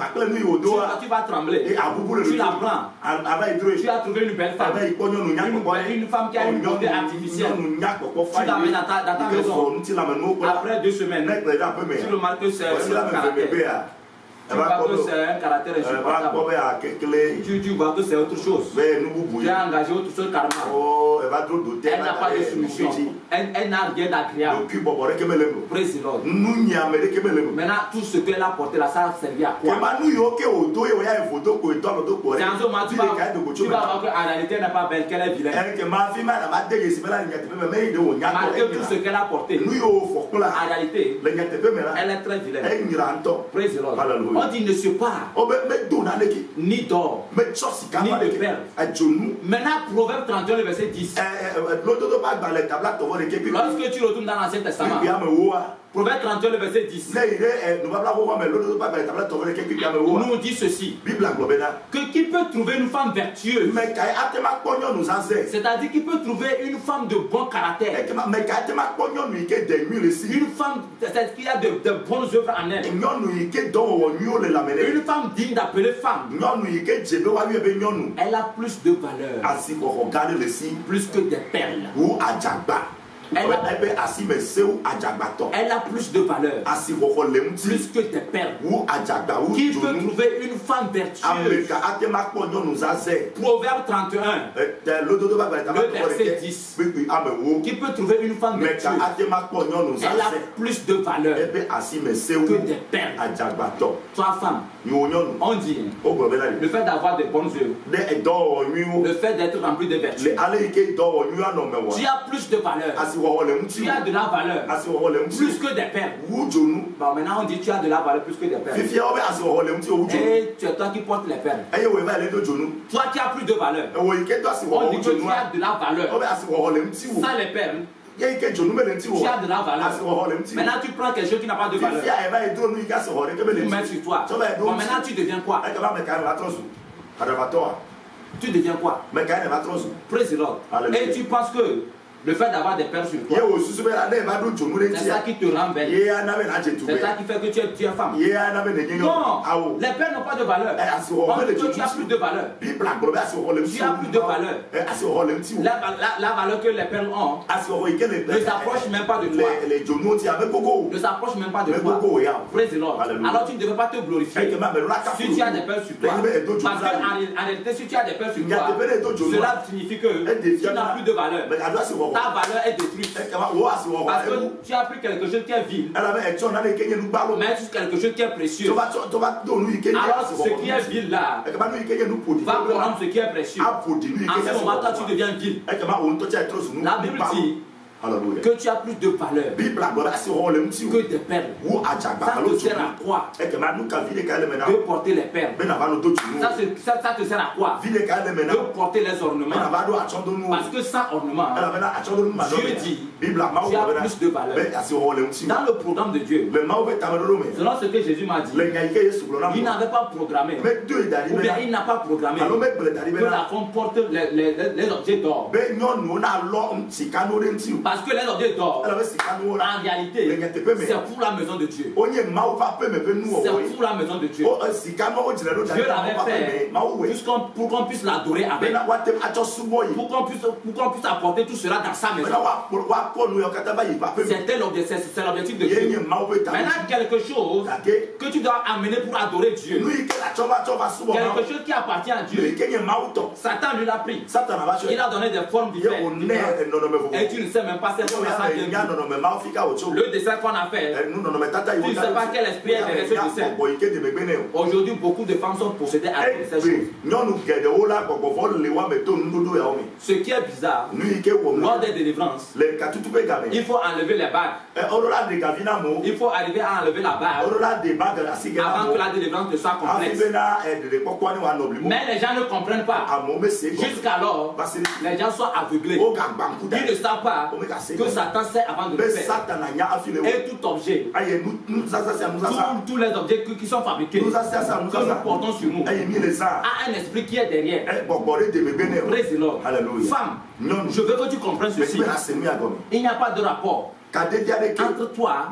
Tu vas trembler. Tu la prends. Tu as trouvé une belle femme. Une femme qui a une beauté artificielle. Tu l'amènes dans ta maison. Après 2 semaines, tu remarques que c'est un caractère. Tu vois que c'est un caractère insupportable. Tu vois que c'est autre chose. Tu as engagé autre chose carrément. Elle n'a pas de solution. Elle n'a rien d'agréable. Praise the Lord. Maintenant, tout ce qu'elle a porté là, ça a servi à quoi? C'est en ce moment tu vas voir qu'en réalité elle n'est pas belle, qu'elle est vilaine. Malgré tout ce qu'elle a porté, en réalité, elle est très vilaine. Praise the Lord. On dit ne se part ni d'or, ni de perles. Maintenant, Proverbe 31, le verset 10. Lorsque tu retournes dans l'Ancien Testament, Proverbe 31, le verset 10, nous dit ceci, que qui peut trouver une femme vertueuse, c'est-à-dire qui peut trouver une femme de bon caractère, une femme qui a de bonnes œuvres en elle, une femme digne d'appeler femme. Elle a plus de valeur, plus que des perles. Elle a plus de valeur. Plus que tes pères. Qui peut trouver une femme vertueuse? Proverbe 31. Le verset 10. Qui peut trouver une femme vertueuse? Elle a plus de valeur que des pères. Toi, femme, on dit le fait d'avoir des bonnes œuvres, le fait d'être rempli de vertus, tu as plus de valeur. Tu as de la valeur plus que des pères. Bon, maintenant on dit tu as de la valeur plus que des pères. Et tu es toi qui portes les pères. Toi qui as plus de valeur. On dit que tu as de la valeur. Ça les pères. Tu as de la valeur. Maintenant tu prends quelque chose qui n'a pas de valeur. Tu mets sur toi. Bon, maintenant tu deviens quoi? Tu deviens quoi? Praise the Lord. Et tu penses que le fait d'avoir des pères sur toi, c'est ça qui te rend belle. C'est ça qui fait que tu es femme. Non, les pères n'ont pas de valeur. Tu as plus de valeur. Tu as plus de valeur. La valeur que les pères ont ne s'approche même pas de toi. Ne s'approche même pas de toi. Praise the Lord. Alors tu ne devrais pas te glorifier si tu as des pères sur toi. Parce qu'en réalité, si tu as des pères sur toi, cela signifie que tu n'as plus de valeur. Ta valeur est détruite. Parce que tu as pris quelque chose qui est vil, mais tu quelque chose qui est précieux. Alors ce qui est vil là va prendre ce qui est précieux. En ce moment, toi tu deviens vil. La Bible dit que tu as plus de valeur que des perles. Ça te sert à quoi de porter les perles? Ça te sert à quoi de porter les ornements? Parce que sans ornement, Dieu dit tu as plus de valeur. Dans le programme de Dieu, selon ce que Jésus m'a dit, il n'avait pas programmé, ou bien il n'a pas programmé que la femme porte les objets d'or. Parce que les objets d'or, en réalité, c'est pour la maison de Dieu. C'est pour la maison de Dieu. Dieu l'avait fait pour qu'on puisse l'adorer avec. Pour qu'on puisse apporter tout cela dans sa maison. C'était l'objectif de Dieu. Maintenant, quelque chose que tu dois amener pour adorer Dieu. Quelque chose qui appartient à Dieu. Satan lui l'a pris. Il a donné des formes différentes. Et tu ne sais même pas cette forme. Le dessert qu'on a fait, tu ne sais pas quel esprit est derrière ce dessert. Aujourd'hui, beaucoup de femmes sont possédées à ces choses. Ce qui est bizarre, lors des délivrances, il faut enlever les bagues. Il faut arriver à enlever la bague avant que la délivrance ne soit complexe. Mais les gens ne comprennent pas. Jusqu'alors, les gens sont aveuglés. Ils ne savent pas que Satan sait avant de le faire. Et tout objet, tous les objets qui sont fabriqués, que nous portons sur nous, a un esprit qui est derrière. Praise the Lord. Femme, je veux que tu comprennes ceci. Il n'y a pas de rapport entre toi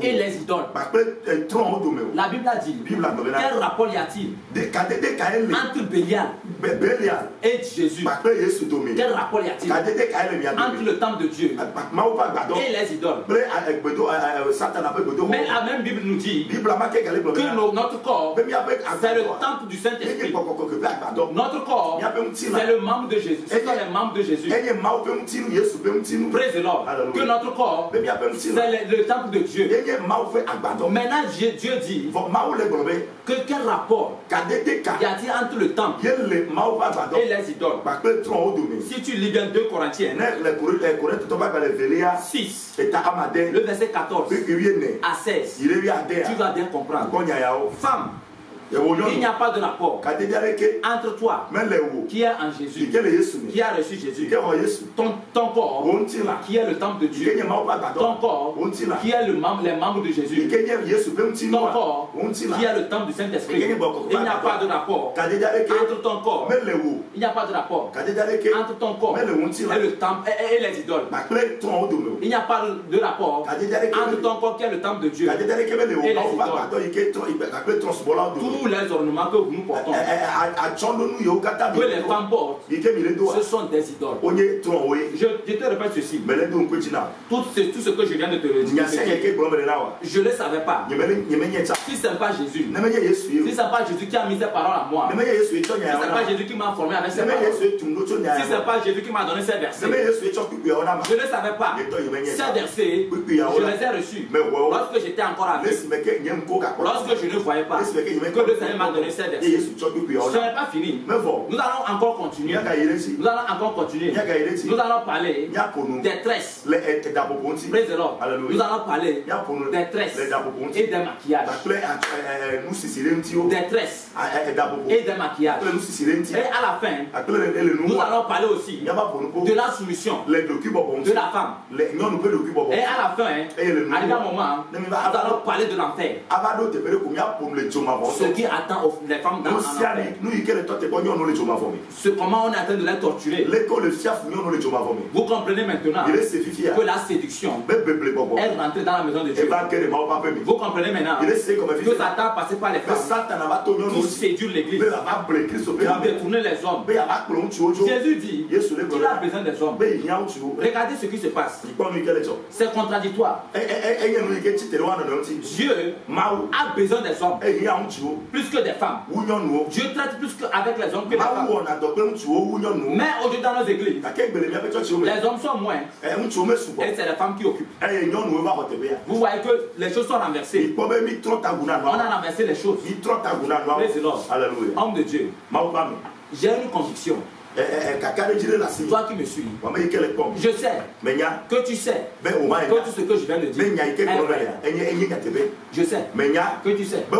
et les idoles. La Bible a dit, quel rapport y a-t-il entre Bélial et Jésus? Quel rapport y a-t-il entre le temple de Dieu et les idoles? Mais la même Bible nous dit que notre corps, c'est le temple du Saint-Esprit. Notre corps, c'est le membre de Jésus. Ce sont les membres de Jésus. Praise the Lord. Que notre corps, c'est le temple de Dieu. Maintenant, Dieu dit que quel rapport y a-t-il entre le temple et les idoles? Si tu lis bien 2 Corinthiens 6, le verset 14 à 16, tu vas bien comprendre. Femme, il n'y a pas de rapport entre toi qui est en Jésus, qui a reçu Jésus, ton corps qui est le temple de Dieu, ton corps qui est les membres de Jésus, ton corps qui est le temple du Saint-Esprit. Il n'y a pas de rapport entre ton corps. Il n'y a pas de rapport entre ton corps et le temple et les idoles. Il n'y a pas de rapport entre ton corps qui est le temple de Dieu et les idoles. Tous les ornements que nous portons, que les femmes portent, ce sont des idoles. Je te répète ceci. Tout ce que je viens de te dire, je ne le savais pas. Si ce n'est pas Jésus, si ce n'est pas Jésus qui a mis ses paroles à moi, si ce n'est pas Jésus qui m'a formé avec ses paroles, si ce n'est pas Jésus qui m'a donné ces versets, je ne le savais pas. Ces versets, je les ai reçus lorsque j'étais encore avec vous. Lorsque je ne voyais pas que le Seigneur m'a donné ces versets. Ce n'est pas fini. Nous allons encore continuer. Nous allons encore continuer. Nous allons parler des tresses. Praise the Lord. Nous allons parler des tresses et des maquillages. Des tresses et des maquillages. Et à la fin, nous allons parler aussi de la soumission de la femme. Et à la fin, arrivé un moment, nous allons parler de l'enfer. Ce qui attend les femmes dans l'enfer. Comment on est en train de les torturer. Vous comprenez maintenant que la séduction est rentrée dans la maison de Dieu. Vous comprenez maintenant que Satan passait par les femmes pour séduire l'église, pour détourner les hommes. Jésus dit qu'il a besoin des hommes. Regardez ce qui se passe. C'est contradictoire. Dieu a besoin des hommes plus que des femmes. Dieu traite plus avec les hommes que les femmes. Mais aujourd'hui dans nos églises, les hommes sont moins et c'est les femmes qui occupent. Vous voyez que les choses sont renversées. On a renversé les choses. Homme de Dieu, j'ai une conviction. Toi qui me suis, je sais que tu sais que tout ce que je viens de dire est vrai. Je sais que tu sais que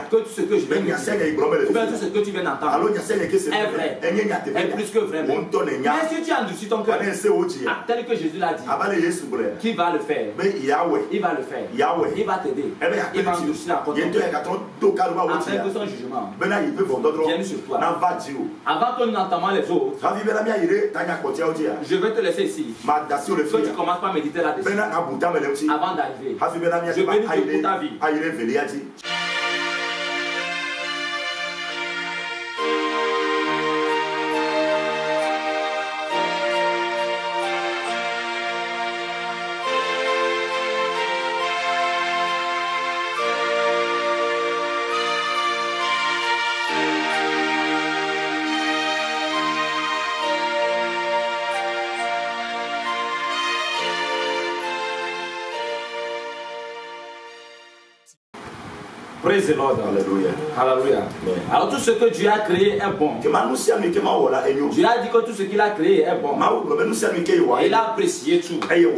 tout ce que je viens de dire, tout ce que tu viens d'entendre est vrai, est plus que vrai. Mais si tu endurcis ton cœur, tel que Jésus l'a dit, qui va le faire? Il va le faire. Il va t'aider. Il va endurcir la côté. Afin que son jugement vienne sur toi. Avant que nous n'entamions les autres, je vais te laisser ici. Que tu commences par méditer là-dessus avant d'arriver. Je bénis Dieu pour ta vie. Praise the Lord. Alléluia. Alléluia. Alors tout ce que Dieu a créé est bon. Dieu a dit que tout ce qu'il a créé est bon. Et il a apprécié tout. Praise the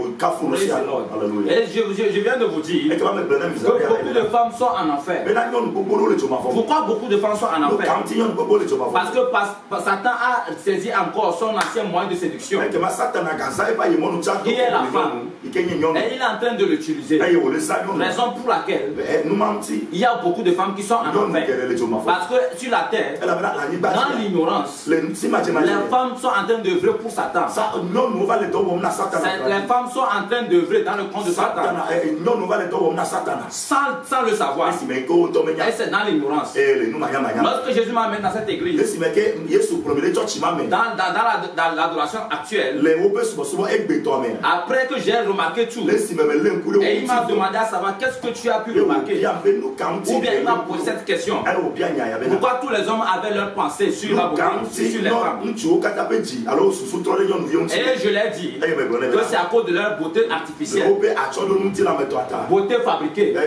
Lord. Et je viens de vous dire que beaucoup de femmes sont en enfer. Pourquoi beaucoup de femmes sont en enfer? Parce que Satan a saisi encore son ancien moyen de séduction, qui est la femme. Et il est en train de l'utiliser. Raison pour laquelle il y a beaucoup de femmes qui sont en enfer. Parce que sur la terre, dans l'ignorance, les femmes sont en train d'œuvrer pour Satan. Les femmes sont en train d'œuvrer dans le compte de Satan sans le savoir. Et c'est dans l'ignorance. Lorsque Jésus m'amène dans cette église, dans l'adoration actuelle, après que j'ai remarqué tout, et il m'a demandé à savoir qu'est-ce que tu as pu remarquer. Ou bien il m'a posé cette question. Pourquoi tous les hommes avaient leur pensée sur la beauté, sur les femmes? Et je l'ai dit que c'est à cause de leur beauté artificielle, beauté fabriquée. Et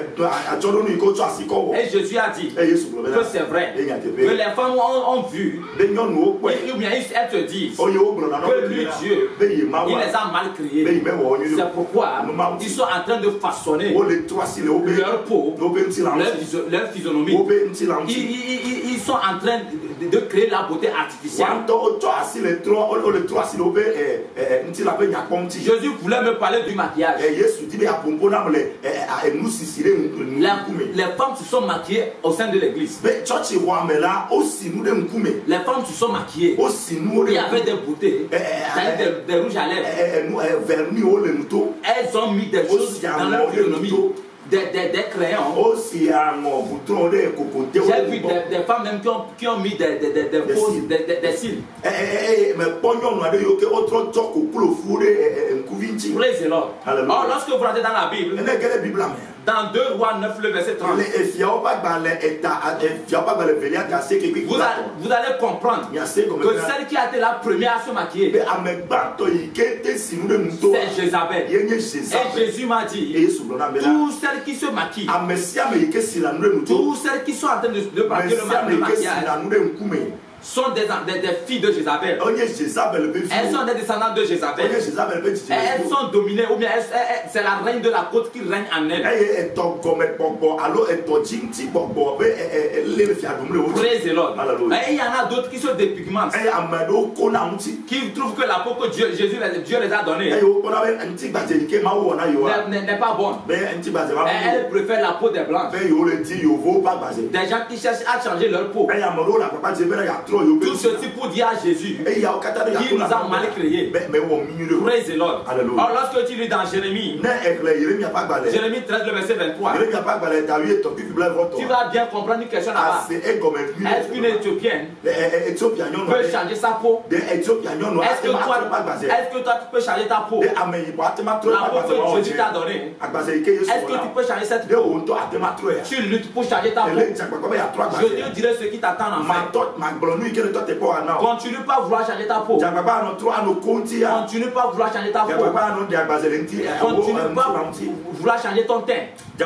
Jésus a dit que c'est vrai, que les femmes ont vu, ou bien elles te disent que lui, Dieu, il les a mal créés. C'est pourquoi ils sont en train de façonner leur peau, leur physionomie. Ils sont en train de créer la beauté artificielle. Jésus voulait me parler du maquillage. Les femmes se sont maquillées au sein de l'église. Les femmes se sont maquillées. Il y avait des beautés, des rouges à lèvres. Elles ont mis des choses dans leur physionomie. des crayons. J'ai vu des femmes même qui ont mis des cils. Praise the Lord. Oh, lorsque vous rentrez dans la Bible, dans 2 Rois 9, le verset 30, vous allez comprendre que celle qui a été la première à se maquiller, c'est Jézabel. Et Jésus m'a dit, tous celles qui se maquillent, tous celles qui sont en train de pratiquer le maquillage, sont des filles de Jézabel. Elles sont des descendants de Jézabel. Elles sont dominées, ou bien c'est la reine de la côte qui règne en elle. Praise the Lord. Et il y en a d'autres qui se dépigmentent, qui trouvent que la peau que Dieu les a donnée n'est pas bonne. Elles préfèrent la peau des blancs. Des gens qui cherchent à changer leur peau. Tout ceci pour dire à Jésus qui nous a mal créés. Praise the Lord. Alors lorsque tu lis dans Jérémie 13 le verset 23, tu vas bien comprendre une question là-bas. Est-ce qu'une Éthiopienne peut changer sa peau? Est-ce que toi tu peux changer ta peau? La peau que Jésus t'a donnée, est-ce que tu peux changer cette peau? Tu luttes pour changer ta peau. Je te dirai ce qui t'attend en fait. Continue pas à vouloir changer ta peau. Continue pas à vouloir changer ta peau. Continue pas à vouloir changer ton teint. Je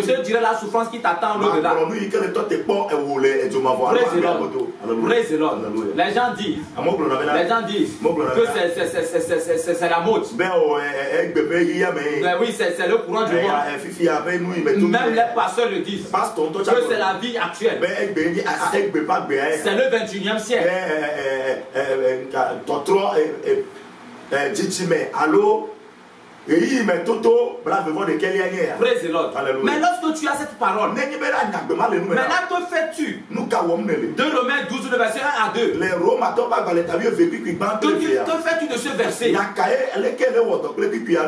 te dirai la souffrance qui t'attend au-delà. Praise the Lord. Les gens disent que c'est la mode. Oui, c'est le courant du monde. Même les pasteurs le disent. Que c'est la vie actuelle. C'est le 21e siècle. Praise the Lord. Mais lorsque tu as cette parole, maintenant que fais-tu? 2 Romains 12, le verset 1 à 2. Que fais-tu de ce verset?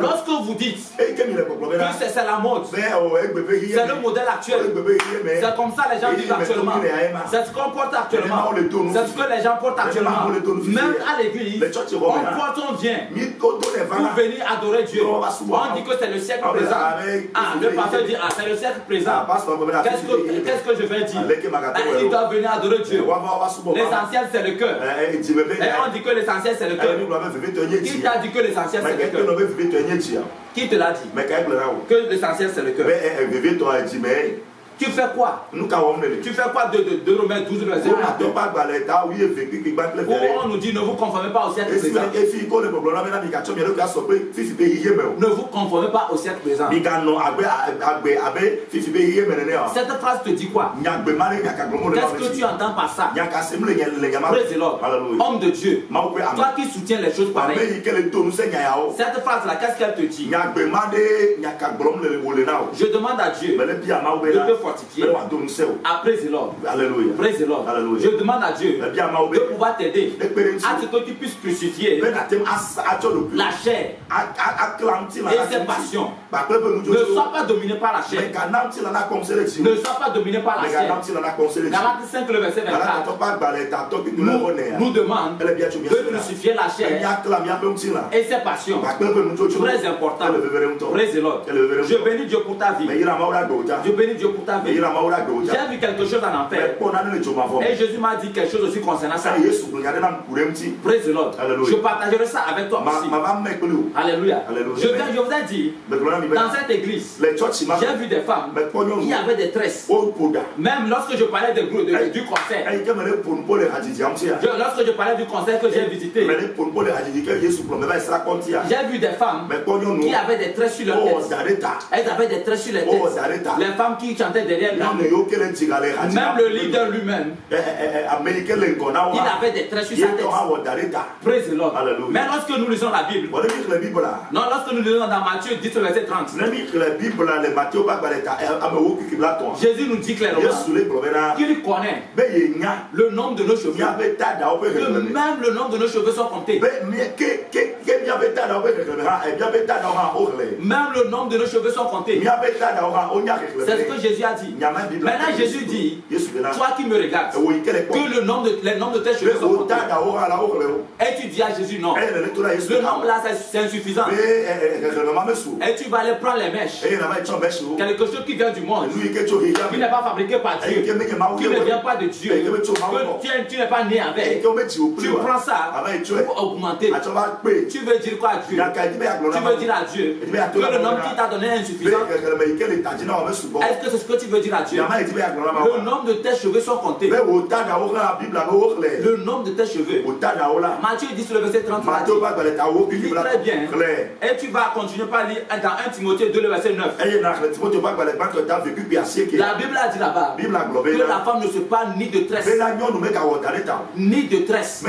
Lorsque vous dites que c'est la mode, c'est le modèle actuel, c'est comme ça les gens vivent actuellement, c'est ce qu'on porte actuellement, c'est ce que les gens portent actuellement. Même à l'église, on vient pour venir adorer Dieu. On dit que c'est le siècle présent. Le pasteur dit, c'est le siècle présent. Qu'est-ce que je vais dire? Il doit venir adorer Dieu. L'essentiel c'est le cœur. Et on dit que l'essentiel c'est le cœur. Qui t'a dit que l'essentiel c'est le cœur? Qui te l'a dit? Que l'essentiel c'est le cœur. Tu fais quoi? Tu fais quoi de Romains 12, verset 1? On nous dit ne vous conformez pas au siècle présent. Ne vous conformez pas au siècle présent. Cette phrase te dit quoi? Qu'est-ce que tu entends par ça? Praise the Lord. Homme de Dieu, toi qui soutiens les choses pareilles, cette phrase-là, qu'est-ce qu'elle te dit? Je demande à Dieu de te fortifier. Praise the Lord. Alléluia. Praise the Lord. Alléluia. Je demande à Dieu de pouvoir t'aider à ce que tu puisses crucifier la chair et ses passions. Ne sois pas dominé par la chair. Ne sois pas dominé par la chair. Galates 5, le verset 24 nous demande de crucifier la chair et ses passions. Très important. Praise the Lord. Je bénis Dieu pour ta vie. Je bénis Dieu pour ta vie. J'ai vu quelque chose en enfer. Et Jésus m'a dit quelque chose aussi concernant ça. Praise the Lord. Je partagerai ça avec toi aussi. Alléluia. Je vous ai dit, dans cette église, j'ai vu des femmes qui avaient des tresses. Même lorsque je parlais du concert. Lorsque je parlais du concert que j'ai visité, j'ai vu des femmes qui avaient des tresses sur leur tête. Elles avaient des tresses sur les têtes. Les femmes qui chantaient derrière là. Même le leader lui-même, il avait des traits sur sa tête. Praise the Lord. Mais lorsque nous lisons la Bible, non, lorsque nous lisons dans Matthieu 10, verset 30, Jésus nous dit clairement qu'il connaît le nombre de nos cheveux. Que même le nombre de nos cheveux sont comptés. Même le nombre de nos cheveux sont comptés. C'est ce que Jésus a dit. Maintenant Jésus dit, toi qui me regardes, que le nombre de tes cheveux sont comptés. Et tu dis à Jésus non. Le nombre là c'est insuffisant. Et tu vas aller prendre les mèches. Quelque chose qui vient du monde, qui n'est pas fabriqué par Dieu, qui ne vient pas de Dieu, que tu n'es pas né avec. Tu prends ça pour augmenter. Tu veux dire quoi à Dieu? Tu veux dire à Dieu que le nombre qui t'a donné est insuffisant? Est-ce que c'est ce que tu veux dire à Dieu? Le nombre de tes cheveux sont comptés. Le nombre de tes cheveux. Matthieu dit sur le verset 30. Il dit très bien. Et tu vas continuer par lire dans 1 Timothée 2, le verset 9. La Bible a dit là-bas que la femme ne se parle ni de tresse, ni de tresse.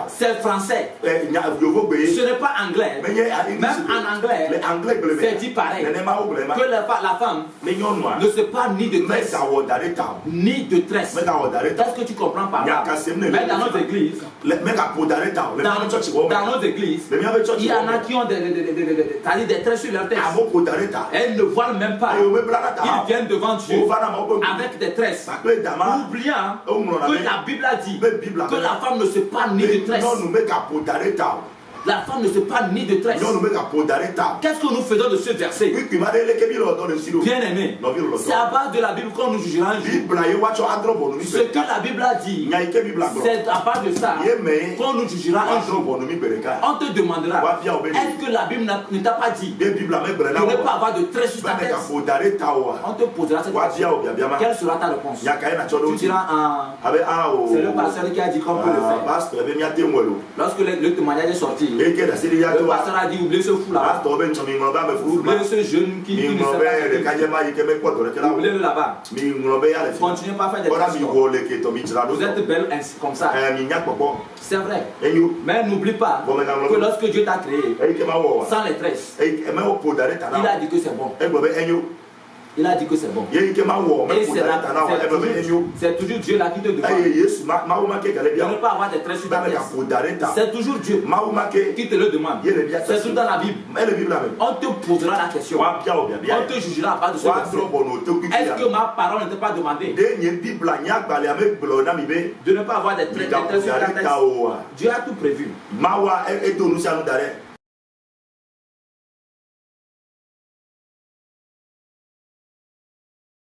C'est français. Ce n'est pas anglais. Même en anglais, c'est dit pareil. Que la femme ne se parle ni de tresse, ni de tresse. Est-ce que tu comprends par là? Mais dans notre église, il y en a qui ont des traits sur leur tête. Elles ne voient même pas. Ils viennent devant Dieu avec des tresses, oubliant que la Bible a dit que la femme ne se parle ni de tresse. La femme ne se parle ni de tresse. Qu'est-ce que nous faisons de ce verset? Bien aimé, c'est à base de la Bible qu'on nous jugera un jour. Ce que la Bible a dit, c'est à base de ça qu'on nous jugera un jour. On te demandera, est-ce que la Bible ne t'a pas dit de ne pas avoir de tresse sur ta tête? On te posera cette question. Quelle sera ta réponse? Tu diras, c'est le pasteur qui a dit qu'on peut le faire. Lorsque le témoignage est sorti, le pasteur a dit, oubliez ce fou là-bas. Oubliez ce jeune qui ne sait pas. Oubliez-le là-bas. Continuez pas à faire des questions. Vous êtes belle ainsi comme ça. C'est vrai. Mais n'oublie pas que lorsque Dieu t'a créé, sans les tresses, il a dit que c'est bon. Il a dit que c'est bon. Et c'est toujours Dieu là qui te demande de ne pas avoir des traits sur ta tête. C'est toujours Dieu qui te le demande. C'est tout dans la Bible. On te posera la question. On te jugera à part de ce verset. Est-ce que ma parole ne t'a pas demandé de ne pas avoir des traits sur ta tête? Dieu a tout prévu.